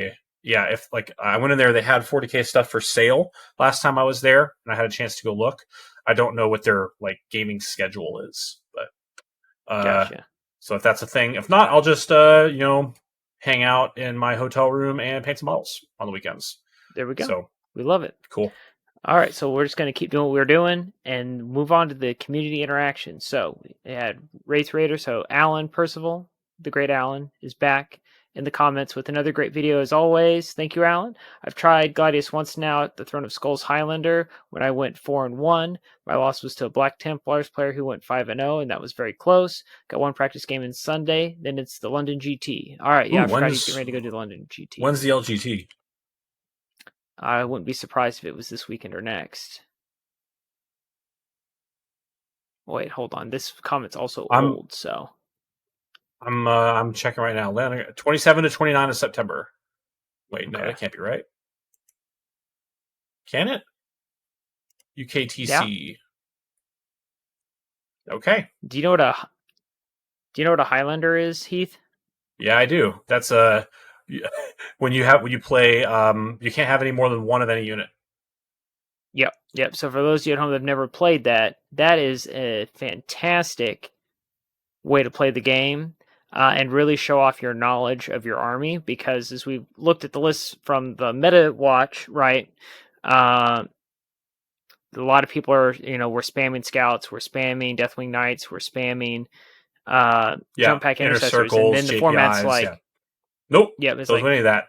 if like I went in there, they had 40K stuff for sale last time I was there, and I had a chance to go look. I don't know what their like gaming schedule is, but Gotcha. so if that's a thing, if not, I'll just hang out in my hotel room and paint some models on the weekends. There we go. So We love it. cool. All right, so we're just going to keep doing what we're doing and move on to the community interaction. So we had Wraith Raider. So Alan Percival, the great Alan, is back in the comments with another great video as always. Thank you, Alan. I've tried Gladius once now at the Throne of Skulls Highlander when I went 4-1. My loss was to a Black Templars player who went 5-0, and that was very close. Got one practice game in Sunday. Then it's the London GT. All right, yeah, Ooh, I forgot he's getting ready to go to the London GT. when's the LGT? I wouldn't be surprised if it was this weekend or next. Wait, hold on. This comment's also old, so I'm checking right now. 27 to 29 of September. Wait, no, Okay. that can't be right. Can it? Yeah. UKTC. Okay. Do you know what a Highlander is, Heath? Yeah, I do. That's when you play you can't have any more than one of any unit. Yep. Yep. So for those of you at home that have never played that, that is a fantastic way to play the game and really show off your knowledge of your army. Because as we looked at the list from the meta watch, right, a lot of people are, we're spamming scouts, we're spamming Deathwing Knights, we're spamming Yeah, jump pack inner intercessors, and circles, then the format's JPIs. Yeah. like, Nope. yep, it's Don't do like, any of that.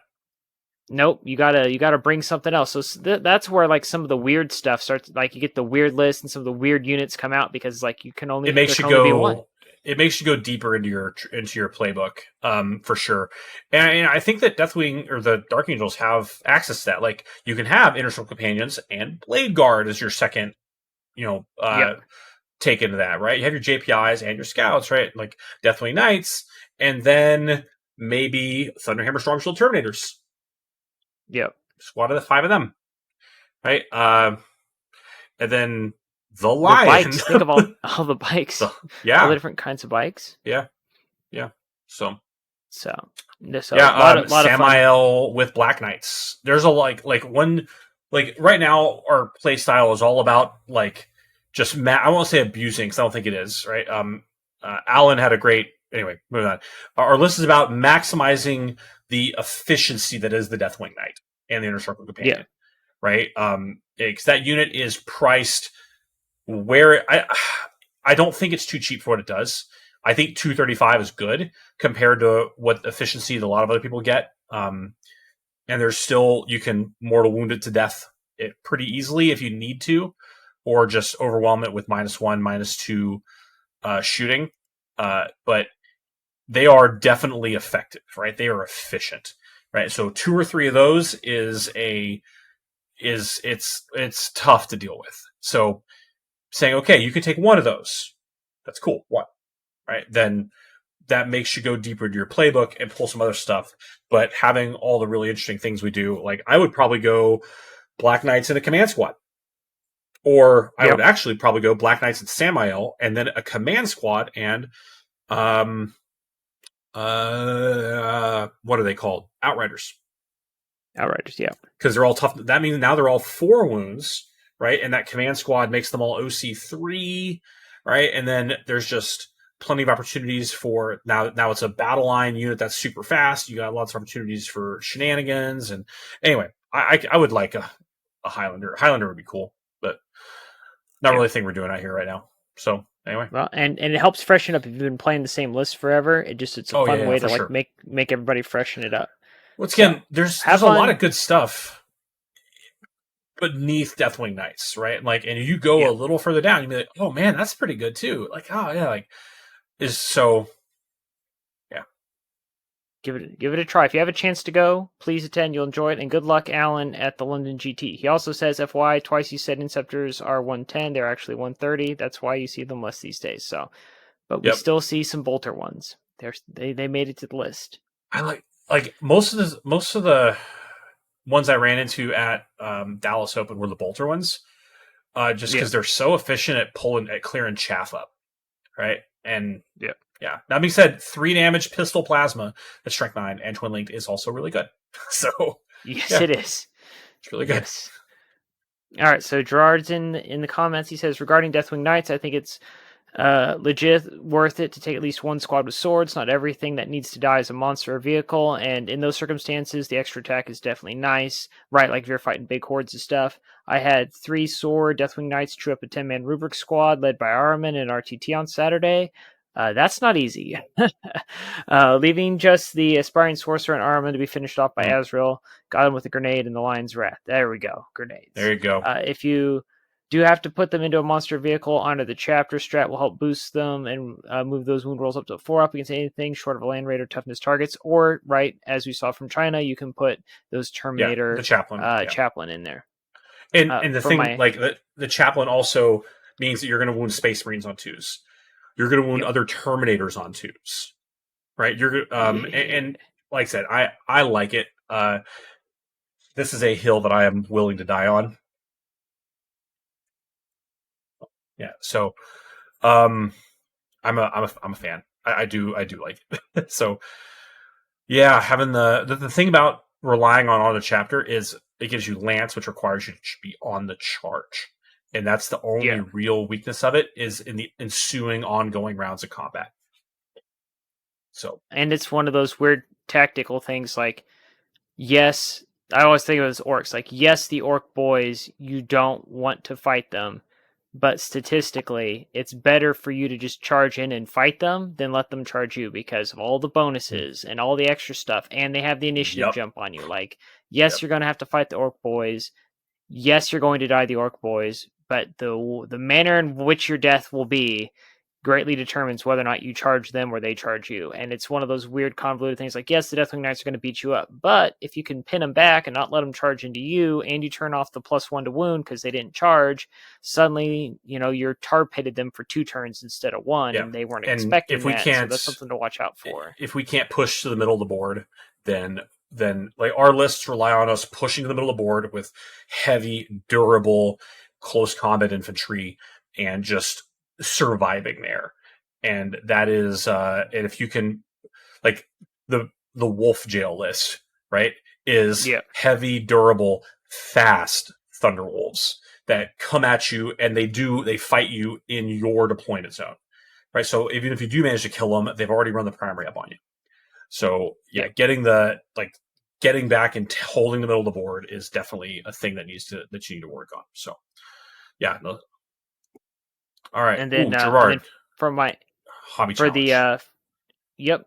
nope, you gotta bring something else. So that's where like some of the weird stuff starts. Like you get the weird list and some of the weird units come out because like It there makes you can only be one. go. It makes you go deeper into your playbook, for sure. And I think that Deathwing or the Dark Angels have access to that. Like you can have Inner Circle Companions and Blade Guard as your second, Yep, take into that, right? You have your JPIs and your scouts, right? Like Deathwing Knights, and then maybe Thunderhammer Stormshield Terminators. yep. Squad of the 5 of them, right? And then the The Lion. bikes. Think of all the bikes, all the Yeah, different kinds of bikes. yeah, yeah. So So yeah, a lot of fun. Samael with Black Knights. There's a like one like right now our play style is all about like just I won't say abusing because I don't think it is right. Alan had a great anyway. Moving on. Our list is about maximizing the efficiency that is the Deathwing Knight and the Inner Circle Yeah, Companion, right? Because that unit is priced where I don't think it's too cheap for what it does. I think 235 is good compared to what efficiency that a lot of other people get. And there's still you can mortal wound it to death it pretty easily if you need to, or just overwhelm it with -1, -2 shooting. But they are definitely effective, right? They are efficient, right? So 2 or 3 of those it's tough to deal with. So saying, okay, you can take one of those. That's cool. One, right? Then that makes you go deeper into your playbook and pull some other stuff. But having all the really interesting things we do, like I would probably go Black Knights in a command squad. Or I would yep. actually probably go Black Knights and Samael and then a command squad and what are they called? Outriders. Outriders. Yeah. Because they're all tough. That means now they're all 4 wounds, right? And that command squad makes them all OC3, right? And then there's just plenty of opportunities for now it's a battle line unit that's super fast. You got lots of opportunities for shenanigans. And anyway, I would like a Highlander. Highlander would be cool, but not Yeah. really a thing we're doing out here right now. So anyway. Well, and it helps freshen up if you've been playing the same list forever. It's a Oh fun yeah, way for to like sure. make everybody freshen it up. Once So again, there's have a lot fun. of good stuff beneath Deathwing Knights, right? Like, and you go Yeah. a little further down, you'd be like, oh man, that's pretty good too. Like, oh yeah, like is so yeah. Give it a try. If you have a chance to go, please attend. You'll enjoy it. And good luck, Alan, at the London GT. He also says, FY, twice you said Inceptors are 110. They're actually 130. That's why you see them less these days. So, but we Yep. still see some Bolter ones. They made it to the list. I like most of the ones I ran into at Dallas Open were the Bolter ones. Just Yeah. because they're so efficient at pulling at clearing chaff up, right? And Yeah. yeah. That being said, 3 damage pistol plasma at strength 9 and twin linked is also really good. So Yes, yeah, it is. it's really good. Yes. All right, so Gerard's in the comments. He says regarding Deathwing Knights, I think it's legit worth it to take at least one squad with swords. Not everything that needs to die is a monster or vehicle, and in those circumstances, the extra attack is definitely nice, right? Like if you're fighting big hordes of stuff. I had 3 sword Deathwing Knights true up a 10-man Rubric squad led by Araman and RTT on Saturday. That's not easy. Leaving just the aspiring sorcerer and Araman to be finished off by Azrael. Got him with a grenade and the Lion's Wrath. There we go. Grenades. There you go. If you do have to put them into a monster vehicle onto the chapter strat will help boost them and move those wound rolls up to 4 up against anything short of a land raider toughness targets. Or, right, as we saw from China, you can put those Yeah, Terminator the chaplain. Yeah. chaplain in there. And the For thing, my like the chaplain also means that you're going to wound Space Marines on 2s. You're going to wound Yep. other Terminators on 2s. right? You're and like I said, I like it. This is a hill that I am willing to die on. Yeah, so I'm a fan. I do like it. So yeah, having the thing about relying on the chapter is it gives you lance, which requires you to be on the charge, and that's the only real weakness of it is in the ensuing ongoing rounds of combat. So, and it's one of those weird tactical things. Like, yes, I always think of it as orcs. Like, yes, the orc boys, you don't want to fight them, but statistically, it's better for you to just charge in and fight them than let them charge you because of all the bonuses and all the extra stuff, and they have the initiative jump on you. Like, yes, you're going to have to fight the orc boys. Yes, you're going to die the orc boys, but the manner in which your death will be greatly determines whether or not you charge them or they charge you. And it's one of those weird convoluted things like, yes, the Deathwing Knights are going to beat you up, but if you can pin them back and not let them charge into you, and you turn off the +1 to wound because they didn't charge, suddenly, you're tar pitted them for 2 turns instead of 1, and they weren't expecting that, so that's something to watch out for. If we can't push to the middle of the board, then like our lists rely on us pushing to the middle of the board with heavy, durable, close combat infantry and just surviving there. And that is and if you can, like, the wolf jail list, right, is heavy, durable, fast thunderwolves that come at you and they fight you in your deployment zone, right? So even if you do manage to kill them, they've already run the primary up on you. So getting back and holding the middle of the board is definitely a thing that you need to work on. So all right. And then, Gerard, and then for my hobby challenge.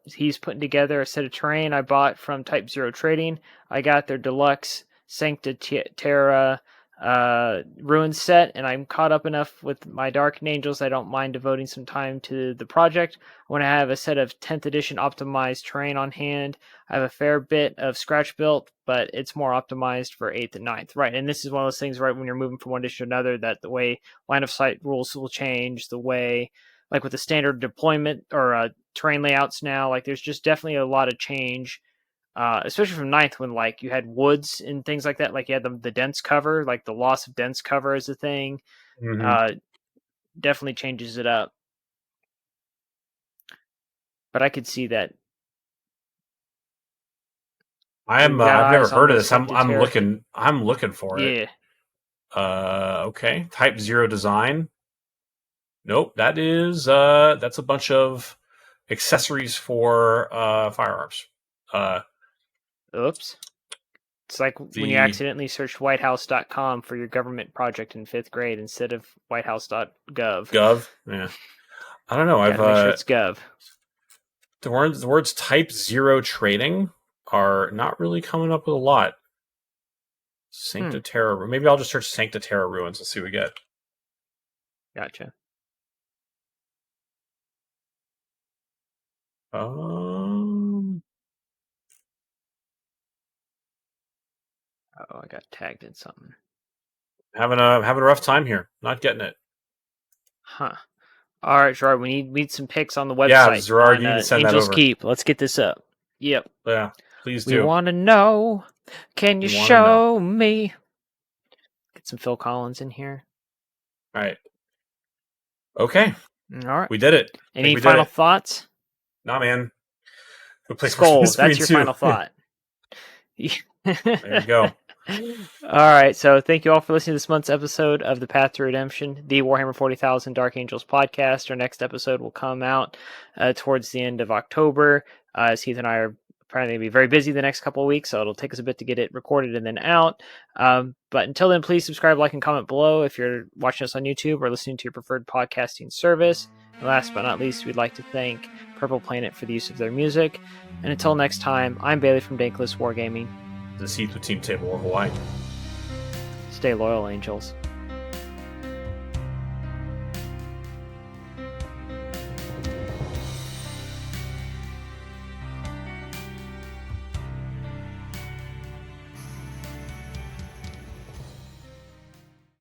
He's putting together a set of terrain I bought from Type 0 Trading. I got their deluxe Sancta Terra ruin set, and I'm caught up enough with my Dark Angels I don't mind devoting some time to the project. I want to have a set of 10th edition optimized terrain on hand. I have a fair bit of scratch built, but it's more optimized for 8th and 9th. Right, and this is one of those things, right, when you're moving from one edition to another, that the way line of sight rules will change, the way, like with the standard deployment or terrain layouts now, like there's just definitely a lot of change. Especially from 9th, when like you had woods and things like that, like you had the dense cover, like the loss of dense cover is a thing. Definitely changes it up. But I could see that. I've never heard of this. I'm looking for it. Yeah. Okay. Type 0 design. Nope. That's a bunch of accessories for firearms. Oops. It's like when you accidentally search whitehouse.com for your government project in 5th grade instead of whitehouse.gov. Gov? Yeah. I don't know. Make sure it's gov. The words Type 0 trading are not really coming up with a lot. Sancta Terra. Maybe I'll just search Sancta Terra ruins and see what we get. Gotcha. Oh, I got tagged in something. Having a rough time here. Not getting it. Huh. All right, Gerard. We need some pics on the website. Yeah, Gerard, you need to send Angels that over. Keep. Let's get this up. Yep. Yeah, please do. We want to know. Can you show me? Get some Phil Collins in here. All right. Okay. All right. We did it. Any final thoughts? Nah, man. Skulls, that's your final thought. There you go. All right, so thank you all for listening to this month's episode of the Path to Redemption, the Warhammer 40,000 Dark Angels podcast. Our next episode will come out towards the end of October, as Heath and I are apparently going to be very busy the next couple of weeks, so it'll take us a bit to get it recorded and then out. But until then, please subscribe, like, and comment below if you're watching us on YouTube or listening to your preferred podcasting service. And last but not least, we'd like to thank Purple Planet for the use of their music. And until next time, I'm Bailey from Dank Wargaming. This is Heath with Team Table of Hawaii. Stay loyal, Angels.